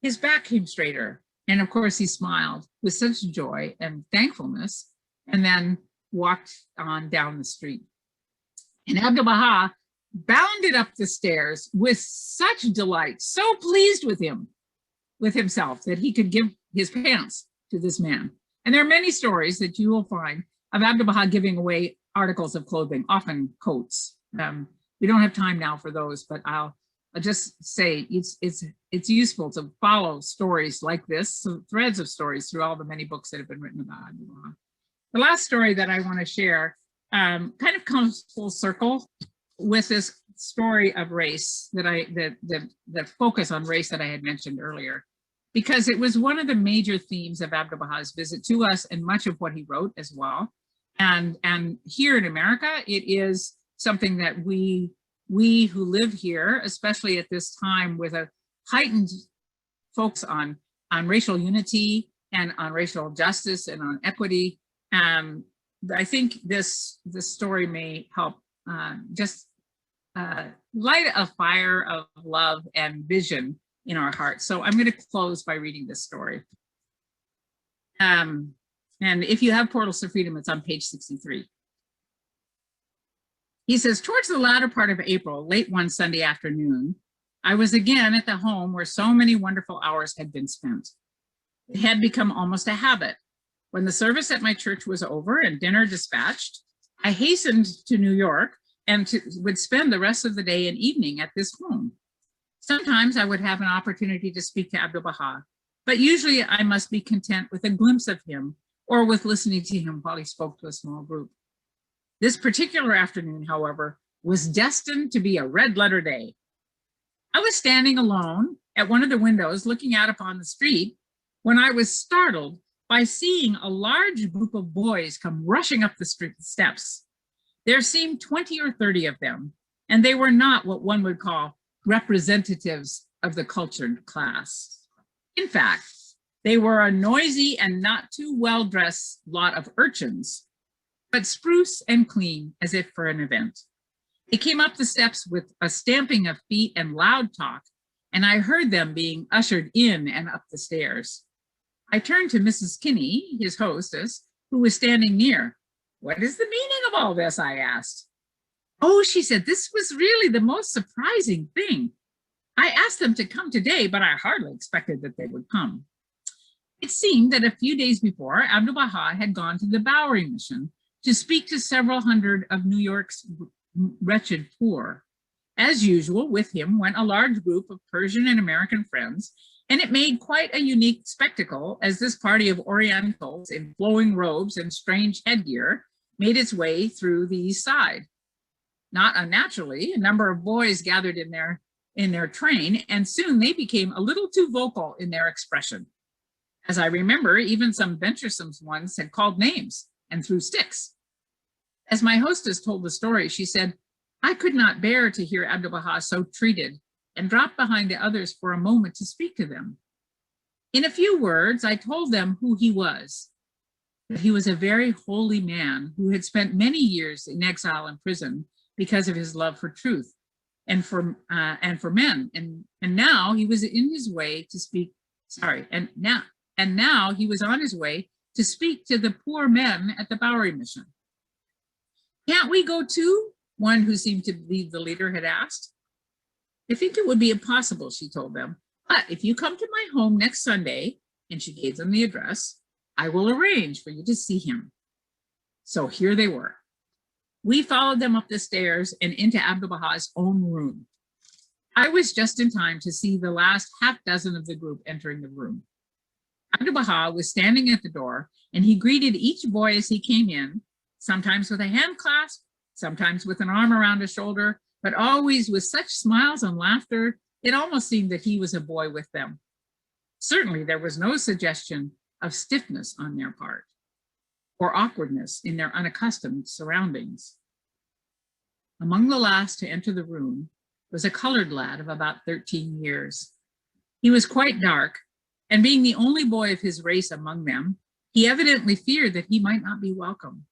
his back came straighter. And of course, he smiled with such joy and thankfulness, and then walked on down the street. And Abdu'l Bahá bounded up the stairs with such delight, so pleased with himself that he could give his pants to this man. And there are many stories that you will find of Abdu'l Bahá giving away articles of clothing, often coats. We don't have time now for those, but I'll just say it's useful to follow stories like this, so threads of stories through all the many books that have been written about Abdu'l Bahá. The last story that I want to share kind of comes full circle with this story of race the focus on race that I had mentioned earlier, because it was one of the major themes of Abdu'l Bahá's visit to us and much of what he wrote as well. And here in America, it is something that we who live here, especially at this time with a heightened focus on racial unity and on racial justice and on equity, I think this story may help just light a fire of love and vision in our hearts. So I'm going to close by reading this story. And if you have Portals to Freedom, it's on page 63. He says, towards the latter part of April, late one Sunday afternoon, I was again at the home where so many wonderful hours had been spent. It had become almost a habit. When the service at my church was over and dinner dispatched, I hastened to New York and would spend the rest of the day and evening at this home. Sometimes I would have an opportunity to speak to Abdu'l Bahá, but usually I must be content with a glimpse of him or with listening to him while he spoke to a small group. This particular afternoon, however, was destined to be a red-letter day. I was standing alone at one of the windows looking out upon the street when I was startled by seeing a large group of boys come rushing up the street steps There seemed 20 or 30 of them, and they were not what one would call representatives of the cultured class. In fact, they were a noisy and not too well-dressed lot of urchins, but spruce and clean as if for an event. They came up the steps with a stamping of feet and loud talk, and I heard them being ushered in and up the stairs. I turned to Mrs. Kinney, his hostess, who was standing near. "What is the meaning of all this?" I asked. "Oh," she said, "this was really the most surprising thing. I asked them to come today, but I hardly expected that they would come." It seemed that a few days before, Abdu'l Bahá had gone to the Bowery mission to speak to several hundred of New York's wretched poor. As usual, with him went a large group of Persian and American friends, and it made quite a unique spectacle as this party of Orientals in flowing robes and strange headgear made its way through the East Side. Not unnaturally, a number of boys gathered in their train, and soon they became a little too vocal in their expression. As I remember, even some venturesome ones had called names and threw sticks. As my hostess told the story, she said, "I could not bear to hear Abdu'l Bahá so treated, and dropped behind the others for a moment to speak to them. In a few words, I told them who he was, that he was a very holy man who had spent many years in exile and prison because of his love for truth and for men, and now he was in his way to speak. Now he was on his way to speak to the poor men at the Bowery mission. "Can't we go too?" one who seemed to be the leader had asked. "I think it would be impossible," she told them, "but if you come to my home next Sunday," and she gave them the address, "I will arrange for you to see him." So here they were. We followed them up the stairs and into Abdu'l Bahá's own room. I was just in time to see the last half dozen of the group entering the room. Abdu'l Bahá was standing at the door, and he greeted each boy as he came in, sometimes with a hand clasp, sometimes with an arm around his shoulder, but always with such smiles and laughter, it almost seemed that he was a boy with them. Certainly there was no suggestion of stiffness on their part or awkwardness in their unaccustomed surroundings. Among the last to enter the room was a colored lad of about 13 years. He was quite dark, and being the only boy of his race among them, he evidently feared that he might not be welcome.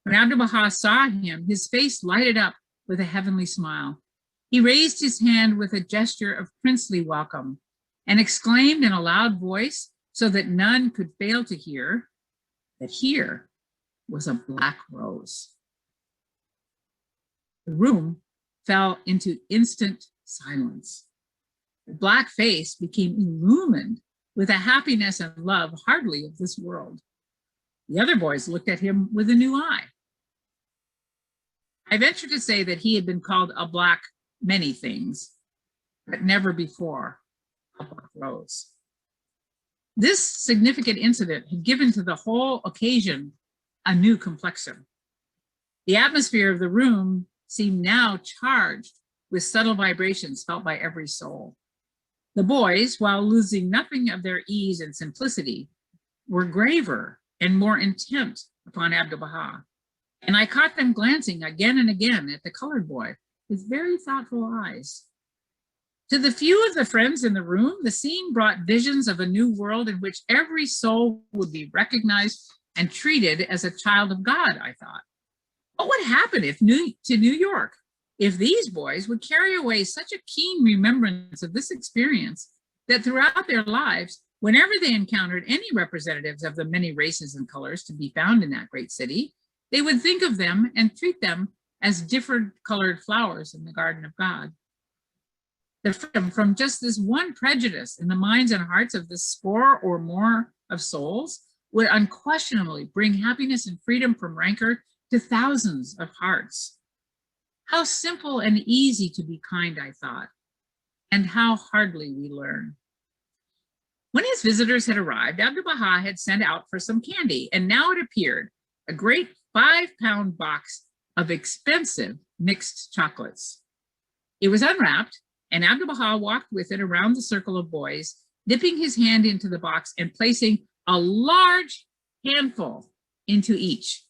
When Abdu'l Bahá saw him, his face lighted up with a heavenly smile. He raised his hand with a gesture of princely welcome and exclaimed in a loud voice, so that none could fail to hear, that here was a black rose. The room fell into instant silence. The black face became illumined with a happiness and love hardly of this world. The other boys looked at him with a new eye. I venture to say that he had been called a black many things, but never before a black rose. This significant incident had given to the whole occasion a new complexion. The atmosphere of the room seemed now charged with subtle vibrations felt by every soul. The boys, while losing nothing of their ease and simplicity, were graver and more intent upon Abdu'l Bahá, and I caught them glancing again and again at the colored boy with very thoughtful eyes. To the few of the friends in the room, the scene brought visions of a new world in which every soul would be recognized and treated as a child of God, I thought. What would happen to New York if these boys would carry away such a keen remembrance of this experience that throughout their lives, whenever they encountered any representatives of the many races and colors to be found in that great city, they would think of them and treat them as different colored flowers in the garden of God? The freedom from just this one prejudice in the minds and hearts of this score or more of souls would unquestionably bring happiness and freedom from rancor to thousands of hearts. How simple and easy to be kind, I thought, and how hardly we learn. When his visitors had arrived, Abdu'l Bahá had sent out for some candy, and now it appeared, a great 5-pound box of expensive mixed chocolates. It was unwrapped, and Abdu'l Bahá walked with it around the circle of boys, dipping his hand into the box and placing a large handful into each.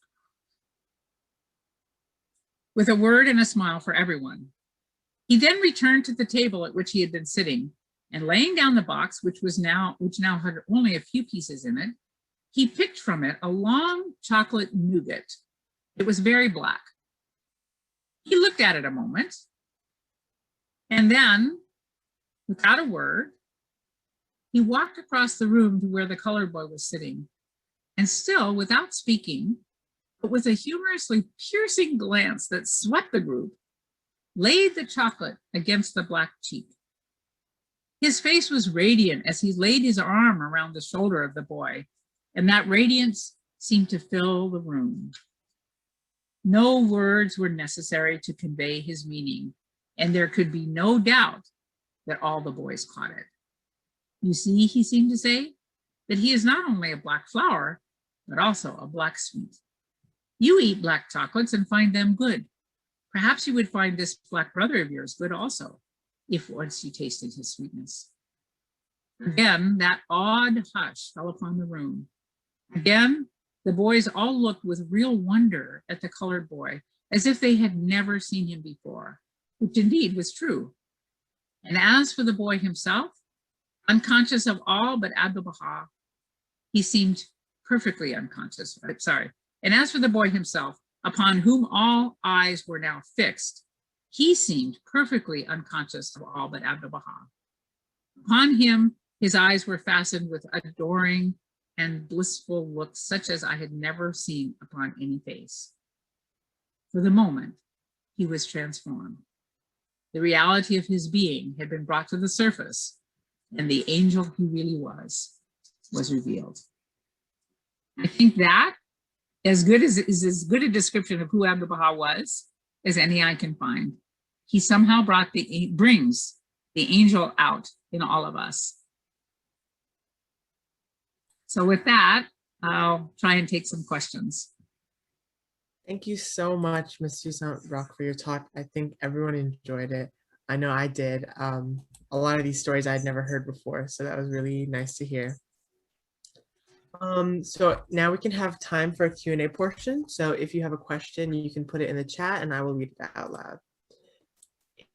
with a word and a smile for everyone. He then returned to the table at which he had been sitting, and laying down the box, which now had only a few pieces in it, he picked from it a long chocolate nougat. It was very black. He looked at it a moment, and then, without a word, he walked across the room to where the colored boy was sitting, and still without speaking, but with a humorously piercing glance that swept the group, laid the chocolate against the black cheek. His face was radiant as he laid his arm around the shoulder of the boy, and that radiance seemed to fill the room. No words were necessary to convey his meaning, and there could be no doubt that all the boys caught it. You see, he seemed to say, that he is not only a black flower, but also a black sweet. You eat black chocolates and find them good. Perhaps you would find this black brother of yours good also, if once you tasted his sweetness. Again, that odd hush fell upon the room. Again, the boys all looked with real wonder at the colored boy, as if they had never seen him before, which indeed was true. And as for the boy himself, unconscious of all but Abdu'l Bahá, he seemed perfectly unconscious, And as for the boy himself, upon whom all eyes were now fixed, he seemed perfectly unconscious of all but Abdu'l Bahá. Upon him, his eyes were fastened with adoring and blissful looks such as I had never seen upon any face. For the moment, he was transformed. The reality of his being had been brought to the surface, and the angel he really was revealed. I think that is as good a description of who Abdu'l Bahá was as any I can find. He somehow brings the angel out in all of us. So with that, I'll try and take some questions. Thank you so much, Ms. Toussaint-Brock, for your talk. I think everyone enjoyed it. I know I did. A lot of these stories I'd never heard before, so that was really nice to hear. So now we can have time for a Q&A portion. So if you have a question, you can put it in the chat and I will read it out loud.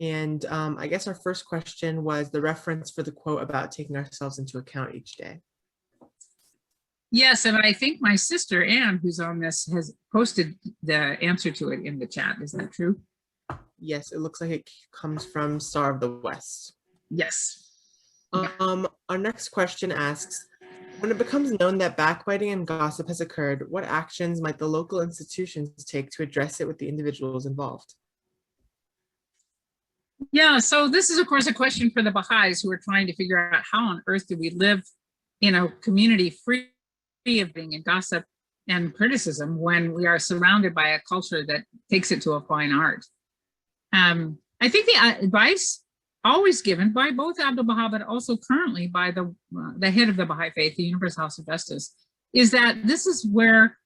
And I guess our first question was the reference for the quote about taking ourselves into account each day. Yes, and I think my sister Anne, who's on this, has posted the answer to it in the chat. Is that true? Yes, it looks like it comes from Star of the West. Yes. Our next question asks, when it becomes known that backbiting and gossip has occurred, what actions might the local institutions take to address it with the individuals involved? Yeah, so this is, of course, a question for the Bahá'ís who are trying to figure out how on earth do we live in a community free of being and gossip and criticism when we are surrounded by a culture that takes it to a fine art. I think the advice always given by both Abdu'l Bahá, but also currently by the head of the Bahá'í Faith, the Universal House of Justice, is that this is where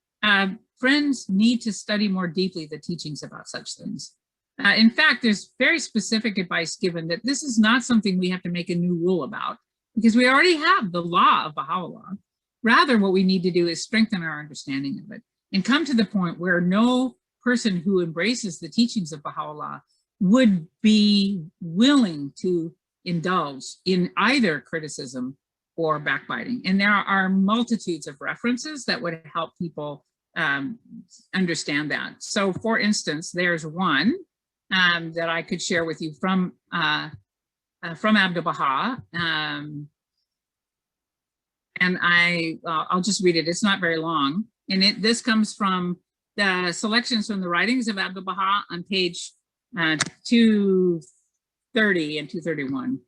friends need to study more deeply the teachings about such things. In fact, there's very specific advice given that this is not something we have to make a new rule about, because we already have the law of Baha'u'llah. Rather, what we need to do is strengthen our understanding of it and come to the point where no person who embraces the teachings of Baha'u'llah would be willing to indulge in either criticism or backbiting. And there are multitudes of references that would help people understand that. So for instance, there's one that I could share with you from Abdu'l Bahá. And I'll just read it. It's not very long. And this comes from the selections from the writings of Abdu'l Bahá on page 230 and 231.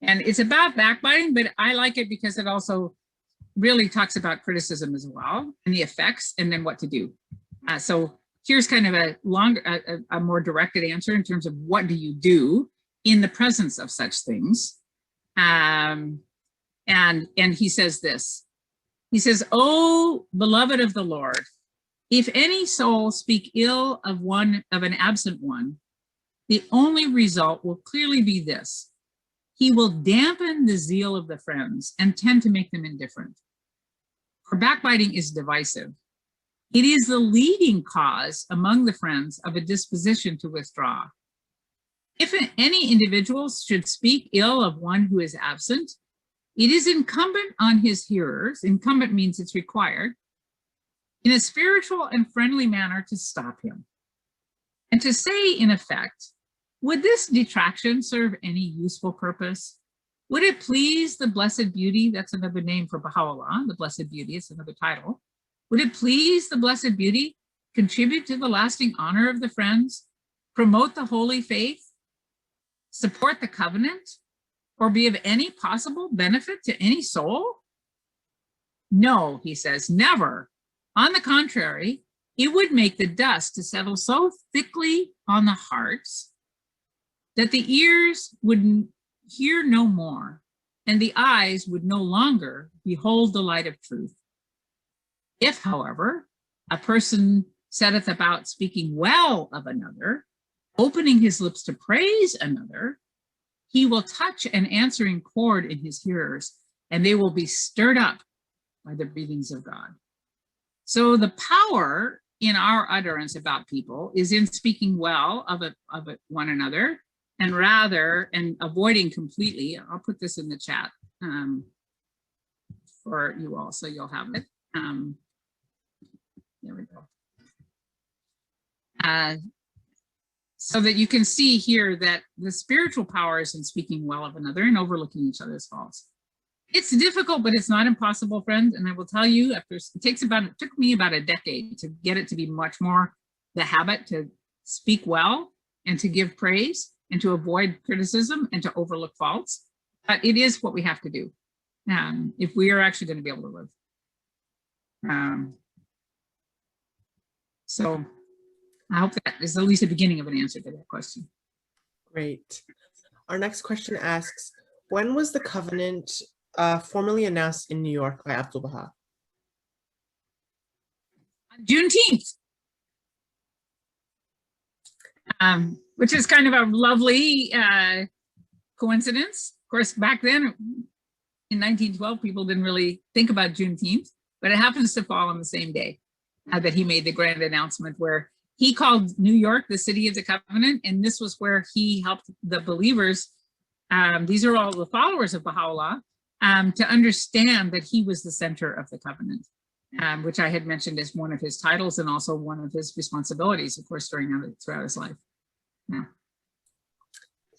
And it's about backbiting, but I like it because it also really talks about criticism as well and the effects and then what to do. So here's kind of a more directed answer in terms of what do you do in the presence of such things. And he says this, he says, "Oh, beloved of the Lord, if any soul speak ill of an absent one, the only result will clearly be this: he will dampen the zeal of the friends and tend to make them indifferent. For backbiting is divisive. It is the leading cause among the friends of a disposition to withdraw. If any individuals should speak ill of one who is absent, it is incumbent on his hearers, incumbent means it's required, in a spiritual and friendly manner to stop him, and to say in effect, would this detraction serve any useful purpose? Would it please the Blessed Beauty? That's another name for Baha'u'llah, the Blessed Beauty, it's another title. Would it please the Blessed Beauty contribute to the lasting honor of the friends, promote the holy faith, support the covenant, or be of any possible benefit to any soul? No, he says, never. On the contrary, it would make the dust to settle so thickly on the hearts that the ears would hear no more, and the eyes would no longer behold the light of truth. If, however, a person setteth about speaking well of another, opening his lips to praise another, he will touch an answering chord in his hearers, and they will be stirred up by the breathings of God. So the power in our utterance about people is in speaking well of one another, and avoiding completely. I'll put this in the chat for you all, so you'll have it. There we go. So that you can see here that the spiritual power is in speaking well of another and overlooking each other's faults. It's difficult, but it's not impossible, friends. And I will tell you, it took me about a decade to get it to be much more the habit to speak well and to give praise and to avoid criticism and to overlook faults. But it is what we have to do if we are actually going to be able to live. So I hope that is at least the beginning of an answer to that question. Great. Our next question asks, when was the covenant formally announced in New York by Abdu'l Bahá? Juneteenth, which is kind of a lovely coincidence. Of course, back then in 1912, people didn't really think about Juneteenth, but it happens to fall on the same day that he made the grand announcement where he called New York the city of the covenant, and this was where he helped the believers. These are all the followers of Baha'u'llah, to understand that he was the center of the covenant, which I had mentioned as one of his titles and also one of his responsibilities, of course, throughout his life. Yeah.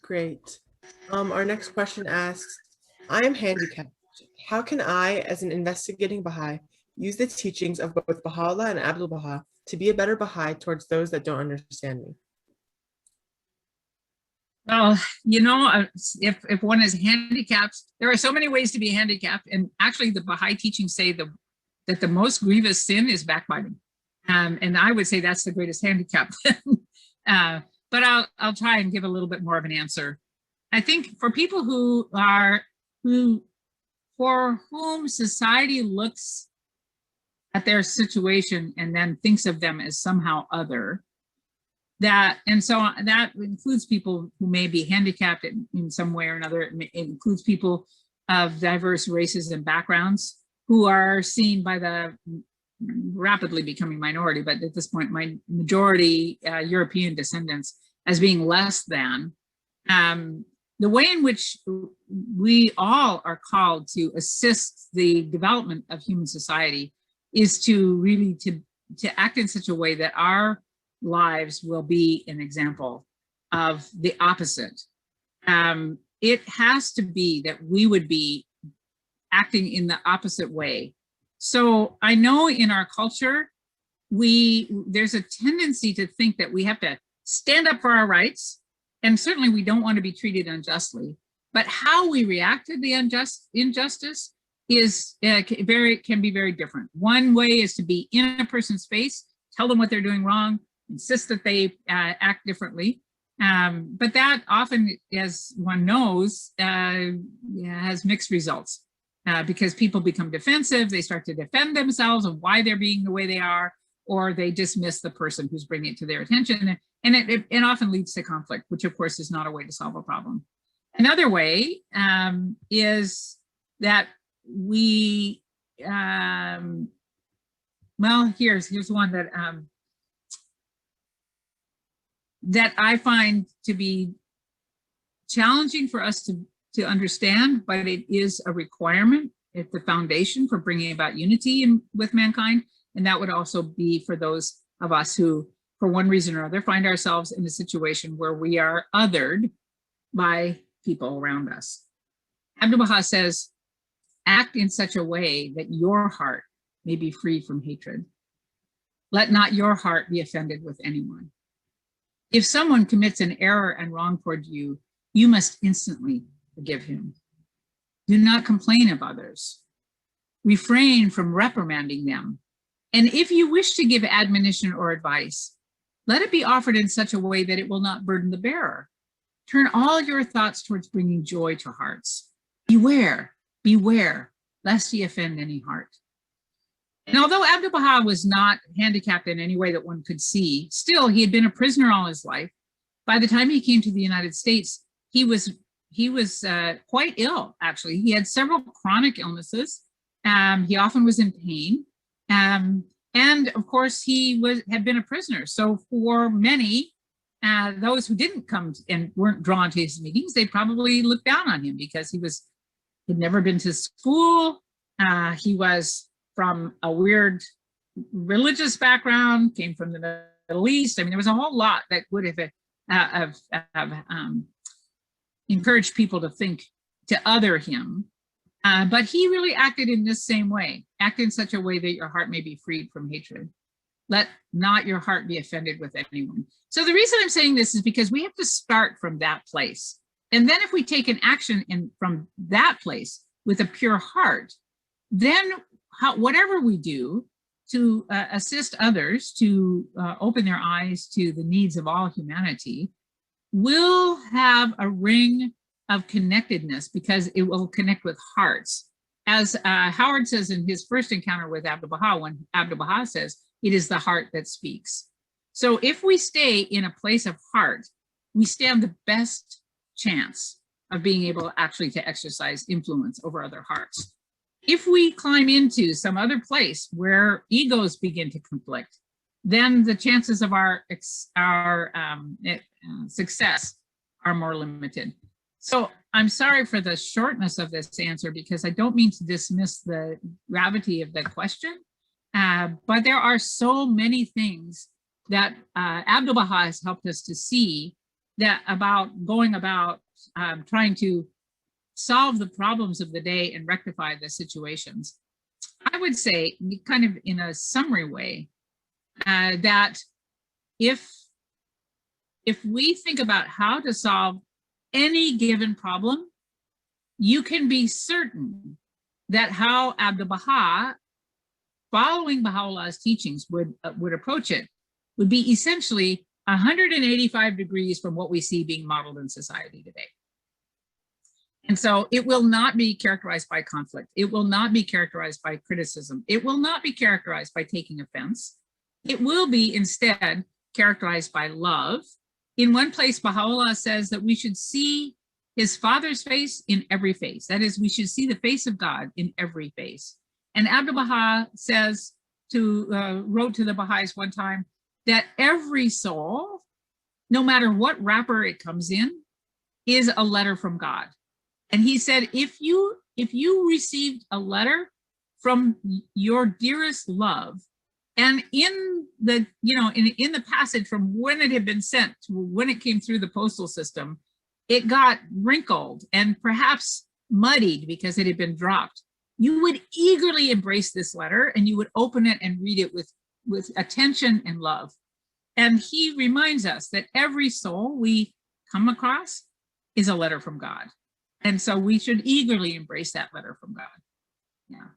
Great. Our next question asks, I am handicapped. How can I, as an investigating Baha'i, use the teachings of both Baha'u'llah and Abdu'l Bahá to be a better Baha'i towards those that don't understand me? Well, if one is handicapped, there are so many ways to be handicapped. And actually the Baha'i teachings say that the most grievous sin is backbiting. And I would say that's the greatest handicap. But I'll try and give a little bit more of an answer. I think for people for whom society looks at their situation and then thinks of them as somehow other, that includes people who may be handicapped in some way or another. It includes people of diverse races and backgrounds who are seen by the rapidly becoming minority, but at this point, my majority European descendants as being less than. The way in which we all are called to assist the development of human society is to really to act in such a way that our lives will be an example of the opposite. It has to be that we would be acting in the opposite way. So I know in our culture, there's a tendency to think that we have to stand up for our rights, and certainly we don't want to be treated unjustly, but how we react to the injustice is can be very different. One way is to be in a person's face, tell them what they're doing wrong, insist that they act differently. But that often, as one knows, has mixed results because people become defensive. They start to defend themselves of why they're being the way they are, or they dismiss the person who's bringing it to their attention. And it often leads to conflict, which of course is not a way to solve a problem. Another way is that we Well, here's one that I find to be challenging for us to understand, but it is a requirement. It's the foundation for bringing about unity with mankind. And that would also be for those of us who, for one reason or other, find ourselves in a situation where we are othered by people around us. Abdu'l Bahá says, act in such a way that your heart may be free from hatred. Let not your heart be offended with anyone. If someone commits an error and wrong toward you, you must instantly forgive him. Do not complain of others. Refrain from reprimanding them. And if you wish to give admonition or advice, let it be offered in such a way that it will not burden the bearer. Turn all your thoughts towards bringing joy to hearts. Beware, beware, lest ye offend any heart. And although Abdu'l Bahá was not handicapped in any way that one could see, still he had been a prisoner all his life. By the time he came to the United States, he was quite ill, actually. He had several chronic illnesses. He often was in pain. And of course, he had been a prisoner. So for many, those who didn't come and weren't drawn to his meetings, they probably looked down on him because he'd never been to school. He was from a weird religious background, came from the Middle East. I mean, there was a whole lot that would have encouraged people to think to other him. But he really acted in this same way. Act in such a way that your heart may be freed from hatred. Let not your heart be offended with anyone. So the reason I'm saying this is because we have to start from that place. And then if we take an action from that place with a pure heart, then whatever we do to assist others to open their eyes to the needs of all humanity will have a ring of connectedness because it will connect with hearts. As Howard says in his first encounter with Abdu'l Bahá, when Abdu'l Bahá says, it is the heart that speaks. So if we stay in a place of heart, we stand the best chance of being able actually to exercise influence over other hearts. If we climb into some other place where egos begin to conflict, then the chances of our success are more limited. So I'm sorry for the shortness of this answer because I don't mean to dismiss the gravity of the question, but there are so many things that Abdu'l Bahá has helped us to see that about going about trying to solve the problems of the day and rectify the situations. I would say, kind of in a summary way, that if we think about how to solve any given problem, you can be certain that how Abdu'l Bahá, following Baha'u'llah's teachings, would approach it would be essentially 185 degrees from what we see being modeled in society today. And so it will not be characterized by conflict. It will not be characterized by criticism. It will not be characterized by taking offense. It will be instead characterized by love. In one place, Baha'u'llah says that we should see his Father's face in every face. That is, we should see the face of God in every face. And Abdu'l Bahá says wrote to the Baha'is one time that every soul, no matter what wrapper it comes in, is a letter from God. And he said, if you received a letter from your dearest love, and in the in the passage from when it had been sent to when it came through the postal system, it got wrinkled and perhaps muddied because it had been dropped, you would eagerly embrace this letter and you would open it and read it with attention and love. And he reminds us that every soul we come across is a letter from God. And so we should eagerly embrace that letter from God. Yeah.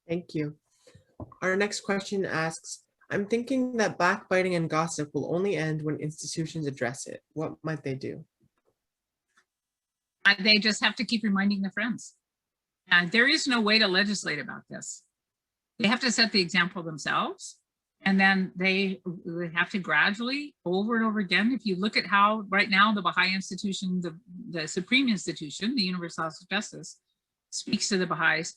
Thank you. Our next question asks, I'm thinking that backbiting and gossip will only end when institutions address it. What might they do? They just have to keep reminding their friends. And there is no way to legislate about this. They have to set the example themselves. And then they have to gradually, over and over again, if you look at how right now the Baha'i institution, the supreme institution, the Universal House of Justice, speaks to the Baha'is,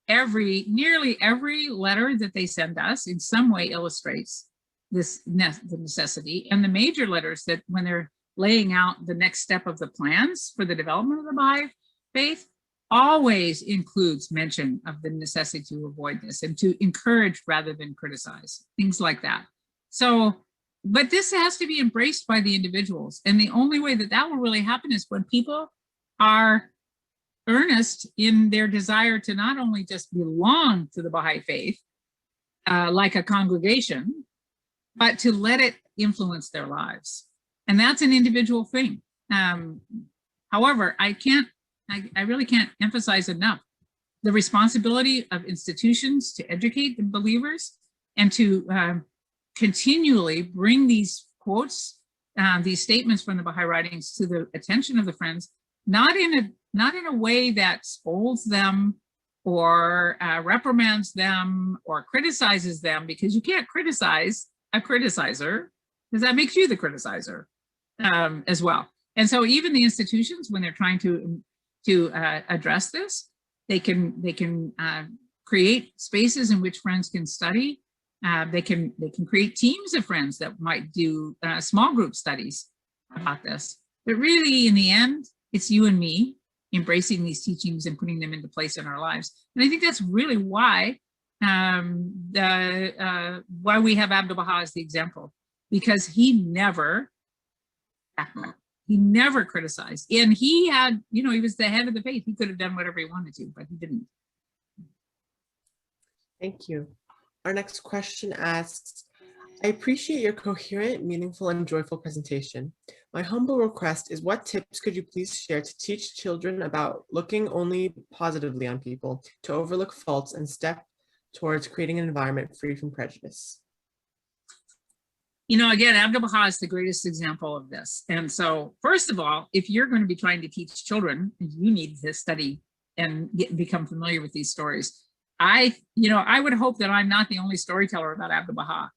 nearly every letter that they send us in some way illustrates the necessity. And the major letters that when they're laying out the next step of the plans for the development of the Baha'i faith always includes mention of the necessity to avoid this and to encourage rather than criticize, things like that. So, but this has to be embraced by the individuals. And the only way that that will really happen is when people are earnest in their desire to not only just belong to the Baha'i faith, like a congregation, but to let it influence their lives. And that's an individual thing. However, I really can't emphasize enough the responsibility of institutions to educate the believers and to continually bring these quotes, these statements from the Baha'i writings to the attention of the friends, not in a way that scolds them or reprimands them or criticizes them, because you can't criticize a criticizer, because that makes you the criticizer as well. And so even the institutions, when they're trying to address this, they can create spaces in which friends can study. They can create teams of friends that might do small group studies about this. But really, in the end, it's you and me embracing these teachings and putting them into place in our lives. And I think that's really why we have Abdu'l Bahá as the example, because he never criticized. And he had, he was the head of the faith. He could have done whatever he wanted to, but he didn't. Thank you. Our next question asks, I appreciate your coherent, meaningful, and joyful presentation. My humble request is, what tips could you please share to teach children about looking only positively on people, to overlook faults, and step towards creating an environment free from prejudice? Again, Abdu'l Bahá is the greatest example of this. And so, first of all, if you're going to be trying to teach children, you need to study and become familiar with these stories. I would hope that I'm not the only storyteller about Abdu'l Bahá.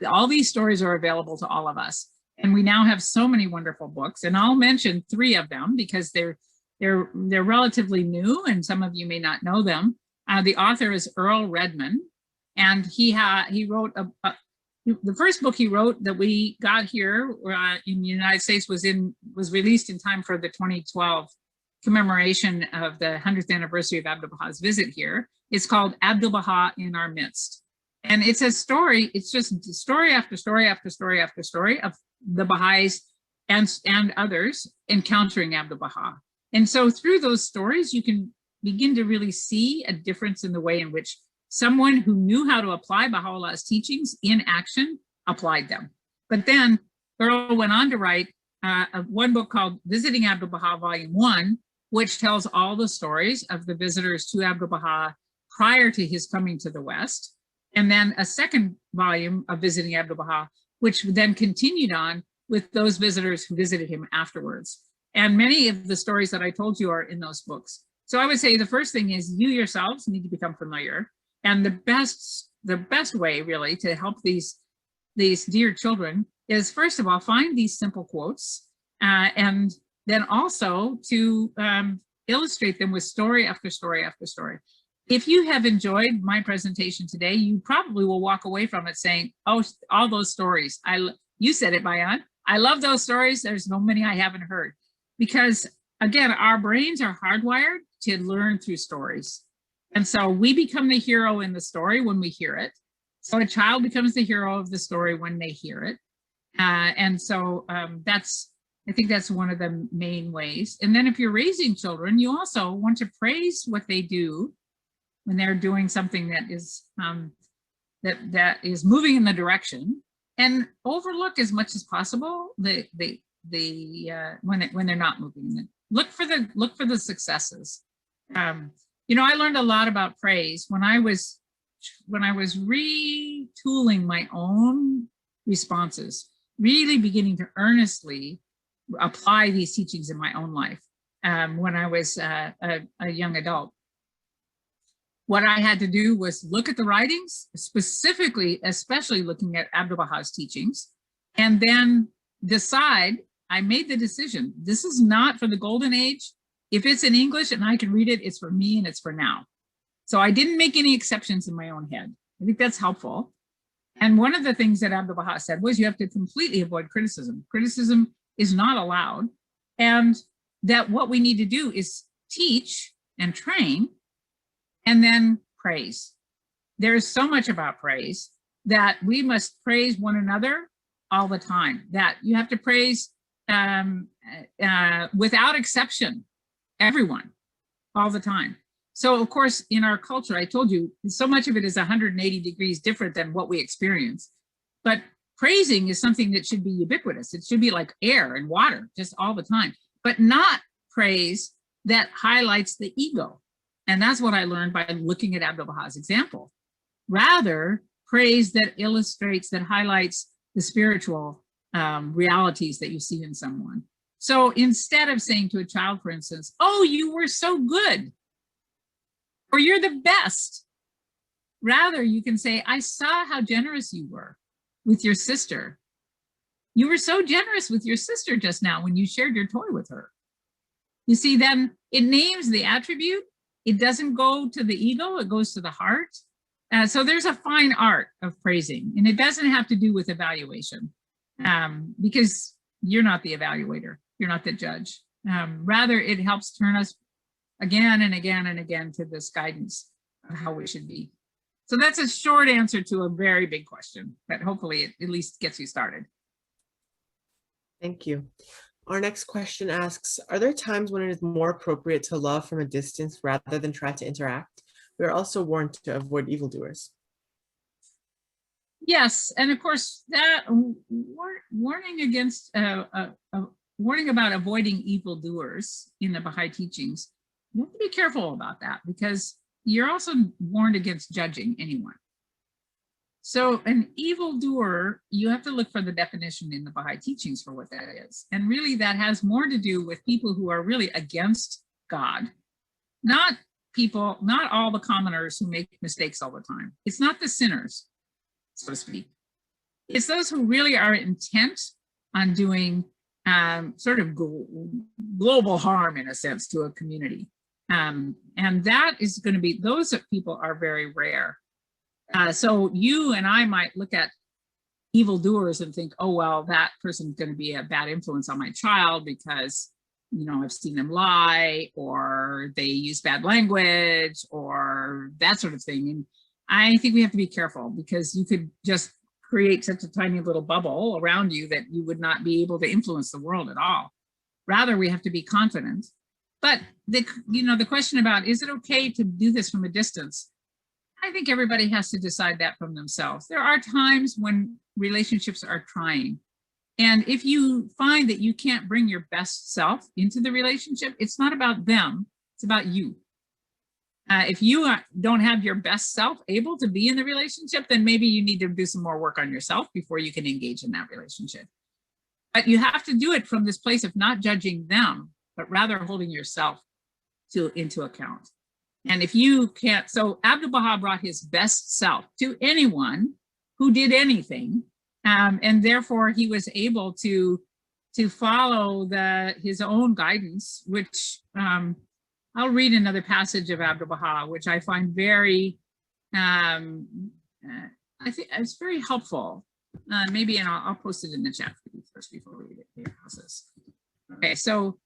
All these stories are available to all of us. And we now have so many wonderful books. And I'll mention 3 of them because they're relatively new and some of you may not know them. The author is Earl Redman, and he wrote the first book he wrote that we got here in the United States was released in time for the 2012 commemoration of the 100th anniversary of Abdu'l Bahá's visit here. It's called Abdu'l Bahá in Our Midst. And it's a story, it's just story after story after story after story of the Baha'is and others encountering Abdu'l Bahá. And so through those stories, you can begin to really see a difference in the way in which someone who knew how to apply Baha'u'llah's teachings in action applied them. But then Earl went on to write one book called Visiting Abdu'l Bahá, Volume 1, which tells all the stories of the visitors to Abdu'l Bahá prior to his coming to the West. And then a second volume of Visiting Abdu'l Bahá, which then continued on with those visitors who visited him afterwards. And many of the stories that I told you are in those books. So I would say the first thing is you yourselves need to become familiar. And the best way really to help these dear children is, first of all, find these simple quotes and then also to illustrate them with story after story after story. If you have enjoyed my presentation today, you probably will walk away from it saying, oh, all those stories. You said it, Bayan. I love those stories. There's no many I haven't heard. Because again, our brains are hardwired to learn through stories. And so we become the hero in the story when we hear it. So a child becomes the hero of the story when they hear it. And so I think that's one of the main ways. And then if you're raising children, you also want to praise what they do when they're doing something that is that is moving in the direction, and overlook as much as possible when they're not moving. Look for the successes. I learned a lot about praise when I was retooling my own responses, really beginning to earnestly apply these teachings in my own life when I was a young adult. What I had to do was look at the writings, especially looking at Abdu'l Bahá's teachings, and then decide. I made the decision. This is not for the golden age. If it's in English and I can read it, it's for me and it's for now. So I didn't make any exceptions in my own head. I think that's helpful. And one of the things that Abdu'l Bahá said was you have to completely avoid criticism. Criticism is not allowed. And that what we need to do is teach and train and then praise. There's so much about praise that we must praise one another all the time, that you have to praise without exception, everyone, all the time. So of course, in our culture, I told you, so much of it is 180 degrees different than what we experience. But praising is something that should be ubiquitous. It should be like air and water, just all the time, but not praise that highlights the ego. And that's what I learned by looking at Abdu'l Bahá's example. Rather, praise that illustrates, that highlights the spiritual realities that you see in someone. So instead of saying to a child, for instance, oh, you were so good, or you're the best, rather you can say, I saw how generous you were with your sister. You were so generous with your sister just now when you shared your toy with her. You see, then it names the attribute. It doesn't go to the ego, it goes to the heart. So there's a fine art of praising, and it doesn't have to do with evaluation because you're not the evaluator, you're not the judge. Rather, it helps turn us again and again and again to this guidance of how we should be. So that's a short answer to a very big question, but hopefully it at least gets you started. Thank you. Our next question asks, are there times when it is more appropriate to love from a distance rather than try to interact? We are also warned to avoid evildoers. Yes, and of course that warning against warning about avoiding evildoers in the Baha'i teachings, you have to be careful about that because you're also warned against judging anyone. So an evildoer, you have to look for the definition in the Baha'i teachings for what that is. And really that has more to do with people who are really against God, not people, not all the commoners who make mistakes all the time. It's not the sinners, so to speak. It's those who really are intent on doing sort of global harm in a sense to a community. And that is going to be, those people are very rare. So you and I might look at evildoers and think, oh, well, that person's going to be a bad influence on my child because, you know, I've seen them lie or they use bad language or that sort of thing. And I think we have to be careful because you could just create such a tiny little bubble around you that you would not be able to influence the world at all. Rather, we have to be confident. But the question about, is it okay to do this from a distance? I think everybody has to decide that from themselves. There are times when relationships are trying. And if you find that you can't bring your best self into the relationship, it's not about them, it's about you. If you don't have your best self able to be in the relationship, then maybe you need to do some more work on yourself before you can engage in that relationship. But you have to do it from this place of not judging them, but rather holding yourself into account. And if you can't, so Abdu'l Bahá brought his best self to anyone who did anything, and therefore he was able to follow his own guidance, which I'll read another passage of Abdu'l Bahá, which I find very, I think it's very helpful. Maybe, and I'll post it in the chat for you first before we read it here. How's this? Okay, so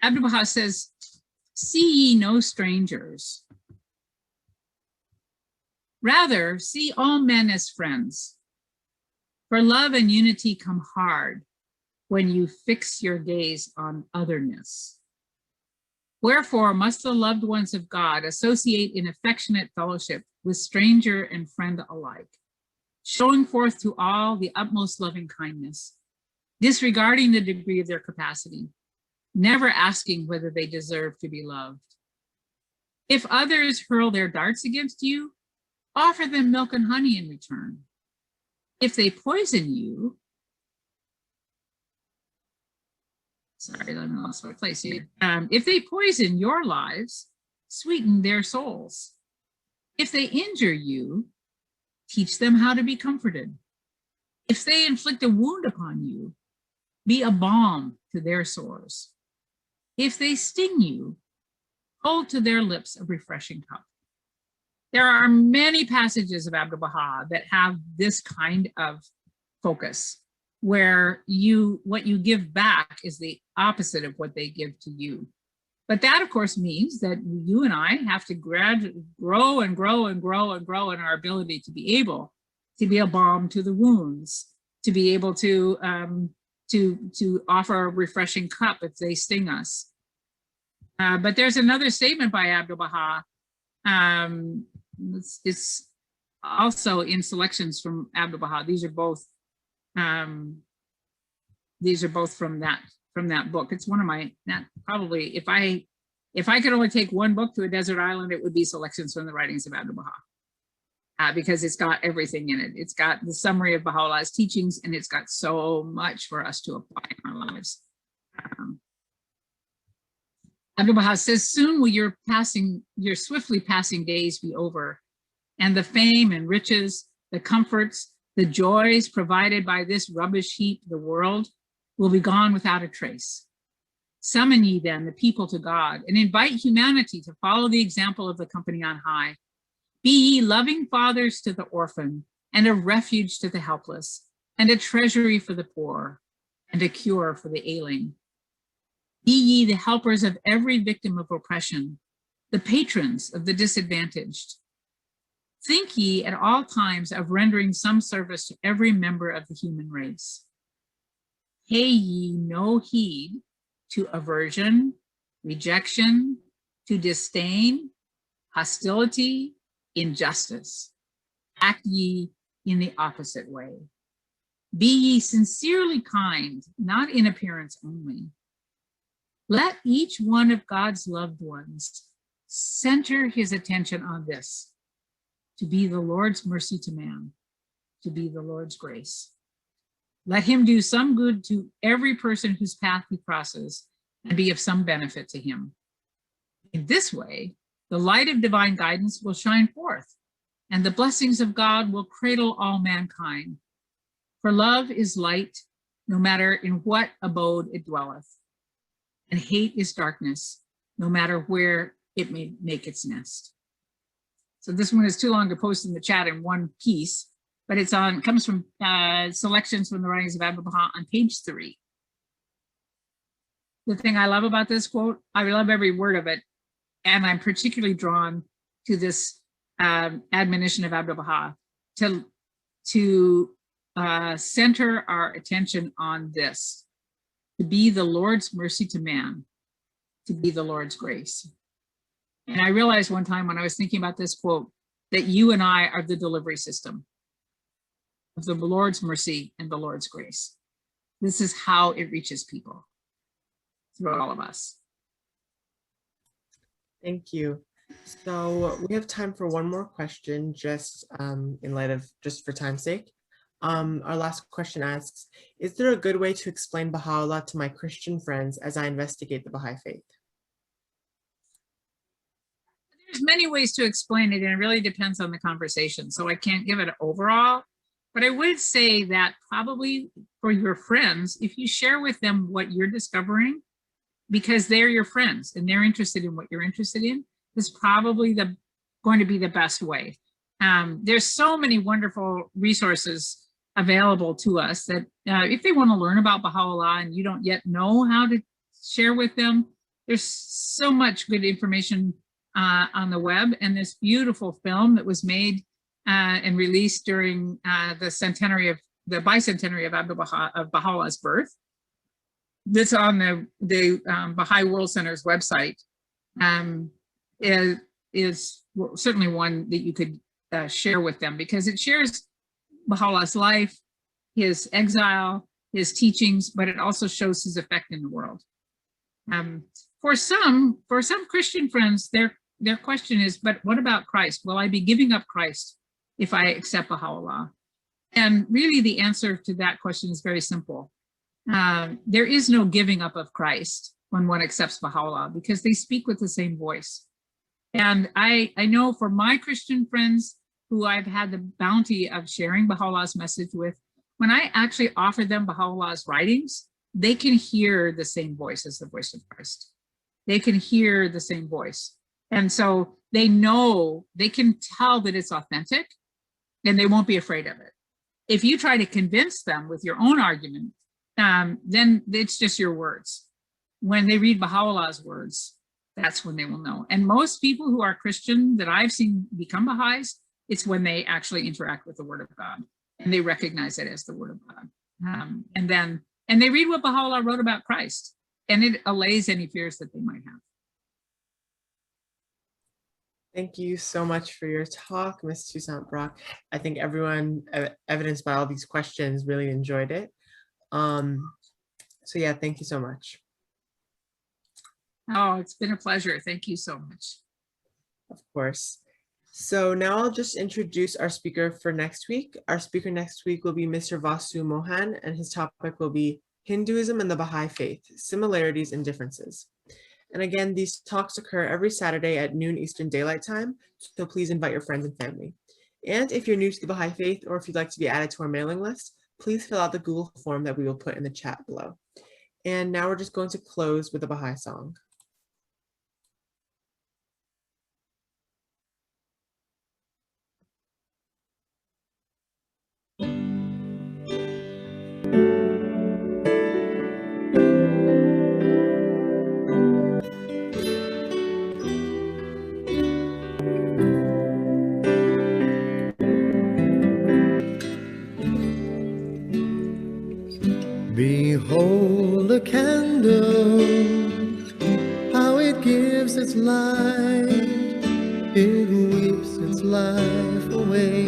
Abdu'l Bahá says, see ye no strangers. Rather, see all men as friends. For love and unity come hard when you fix your gaze on otherness. Wherefore must the loved ones of God associate in affectionate fellowship with stranger and friend alike, showing forth to all the utmost loving kindness, disregarding the degree of their capacity, never asking whether they deserve to be loved. If others hurl their darts against you, offer them milk and honey in return. If they poison you, sorry, I lost my place here. If they poison your lives, sweeten their souls. If they injure you, teach them how to be comforted. If they inflict a wound upon you, be a balm to their sores. If they sting you, hold to their lips a refreshing cup. There are many passages of Abdu'l Bahá that have this kind of focus, where what you give back is the opposite of what they give to you. But that, of course, means that you and I have to gradually grow and grow and grow and grow in our ability to be able to be a balm to the wounds, to be able to offer a refreshing cup if they sting us. But there's another statement by Abdu'l Bahá. It's also in selections from Abdu'l Bahá. These are both from that book. It's one of my, probably, if I could only take one book to a desert island, it would be Selections from the Writings of Abdu'l Bahá, because it's got everything in it. It's got the summary of Baha'u'llah's teachings, and it's got so much for us to apply in our lives. Abdu'l Bahá says, soon will your swiftly passing days be over, and the fame and riches, the comforts, the joys provided by this rubbish heap, the world, will be gone without a trace. Summon ye then the people to God, and invite humanity to follow the example of the company on high. Be ye loving fathers to the orphan, and a refuge to the helpless, and a treasury for the poor, and a cure for the ailing. Be ye the helpers of every victim of oppression, the patrons of the disadvantaged. Think ye at all times of rendering some service to every member of the human race. Pay ye no heed to aversion, rejection, to disdain, hostility, injustice. Act ye in the opposite way. Be ye sincerely kind, not in appearance only. Let each one of God's loved ones center his attention on this, to be the Lord's mercy to man, to be the Lord's grace. Let him do some good to every person whose path he crosses and be of some benefit to him. In this way, the light of divine guidance will shine forth, and the blessings of God will cradle all mankind. For love is light, no matter in what abode it dwelleth, and hate is darkness, no matter where it may make its nest. So this one is too long to post in the chat in one piece, but comes from Selections from the Writings of Abdu'l Bahá on page 3. The thing I love about this quote, I love every word of it, and I'm particularly drawn to this admonition of Abdu'l Bahá to center our attention on this, to be the Lord's mercy to man, to be the Lord's grace. And I realized one time when I was thinking about this quote, that you and I are the delivery system of the Lord's mercy and the Lord's grace. This is how it reaches people, through all of us. Thank you. So we have time for one more question, just in light of, just for time's sake. Our last question asks, is there a good way to explain Baha'u'llah to my Christian friends as I investigate the Baha'i faith? There's many ways to explain it, and it really depends on the conversation. So I can't give it overall, but I would say that probably for your friends, if you share with them what you're discovering, because they're your friends and they're interested in what you're interested in, is probably going to be the best way. There's so many wonderful resources available to us that if they want to learn about Baha'u'llah and you don't yet know how to share with them, there's so much good information on the web, and this beautiful film that was made and released during the bicentenary of Abdu'l Bahá, of Baha'u'llah's birth. That's on the Baha'i World Center's website. Is certainly one that you could share with them, because it shares Baha'u'llah's life, his exile, his teachings, but it also shows his effect in the world. For some Christian friends, their question is, but what about Christ? Will I be giving up Christ if I accept Baha'u'llah? And really the answer to that question is very simple. There is no giving up of Christ when one accepts Baha'u'llah, because they speak with the same voice. And I know for my Christian friends who I've had the bounty of sharing Baha'u'llah's message with, when I actually offer them Baha'u'llah's writings, they can hear the same voice as the voice of Christ. they can hear the same voice. And so they know, they can tell that it's authentic and they won't be afraid of it. If you try to convince them with your own argument, then it's just your words. When they read Baha'u'llah's words, that's when they will know. And most people who are Christian that I've seen become Baha'is, it's when they actually interact with the Word of God and they recognize it as the Word of God. And they read what Baha'u'llah wrote about Christ, and it allays any fears that they might have. Thank you so much for your talk, Ms. Toussaint-Brock. I think everyone, evidenced by all these questions, really enjoyed it. So yeah, thank you so much. Oh, it's been a pleasure. Thank you so much. Of course. So now I'll just introduce our speaker for next week. Our speaker next week will be Mr. Vasu Mohan, and his topic will be Hinduism and the Baha'i Faith, Similarities and Differences. And again, these talks occur every Saturday at noon Eastern Daylight Time, so please invite your friends and family. And if you're new to the Baha'i Faith, or if you'd like to be added to our mailing list, please fill out the Google form that we will put in the chat below. And now we're just going to close with a Baha'i song. Behold a candle, how it gives its light, it weeps its life away,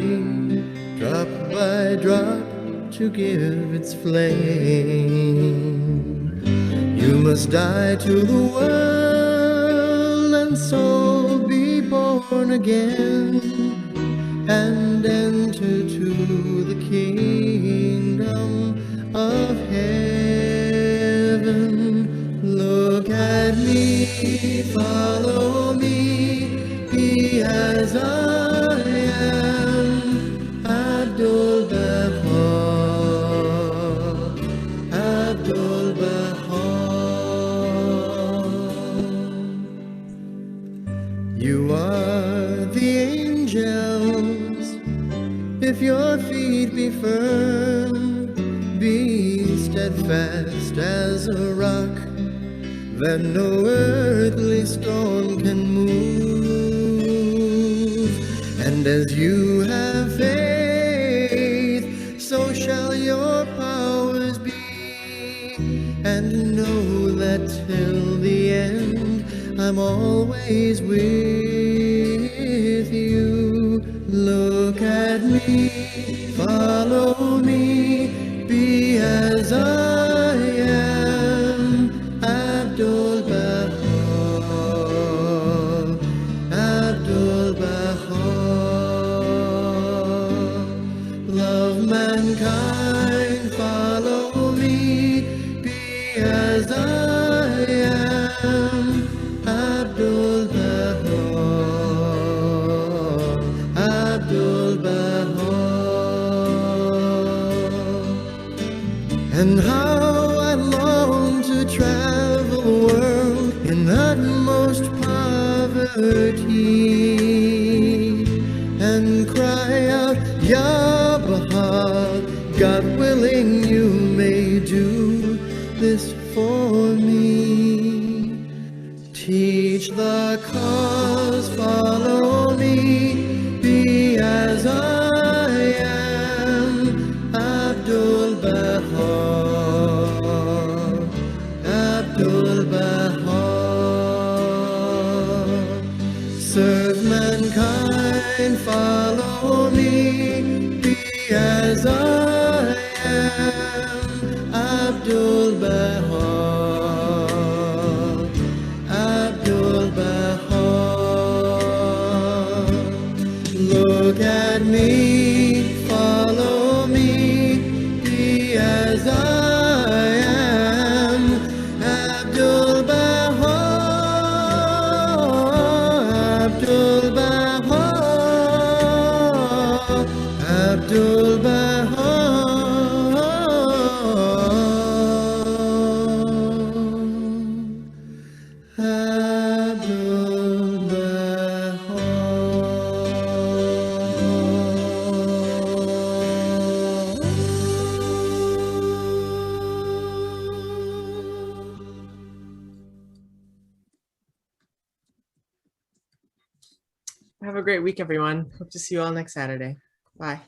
drop by drop to give its flame. You must die to the world and so be born again, and enter to the kingdom of heaven. Look at me, follow me, be as I am. Abdu'l Bahá, Abdu'l Bahá. You are the angels, if your feet be firm, be steadfast as a rock, that no earthly storm can move. And as you have faith, so shall your powers be, and know that till the end I'm always with you. Look at me, follow me, be as I am. Abdu'l Bahá, Abdu'l Bahá. Love mankind, follow me, be as I am. Abdu'l Bahá, Abdu'l Bahá. And how I long to travel the world in utmost poverty, and cry out, Ya Bahá, God willing you may do this for me. Teach the cause, follow me, be as I am. Abdu'l Bahá, Abdu'l Bahá. Serve mankind, follow me, be as I am. Abdu'l Bahá, Abdu'l Bahá. Look at me, follow me, be as I am. Abdu'l Bahá, Abdu'l Bahá, Abdu'l Bahá. Have a great week, everyone. Hope to see you all next Saturday. Bye.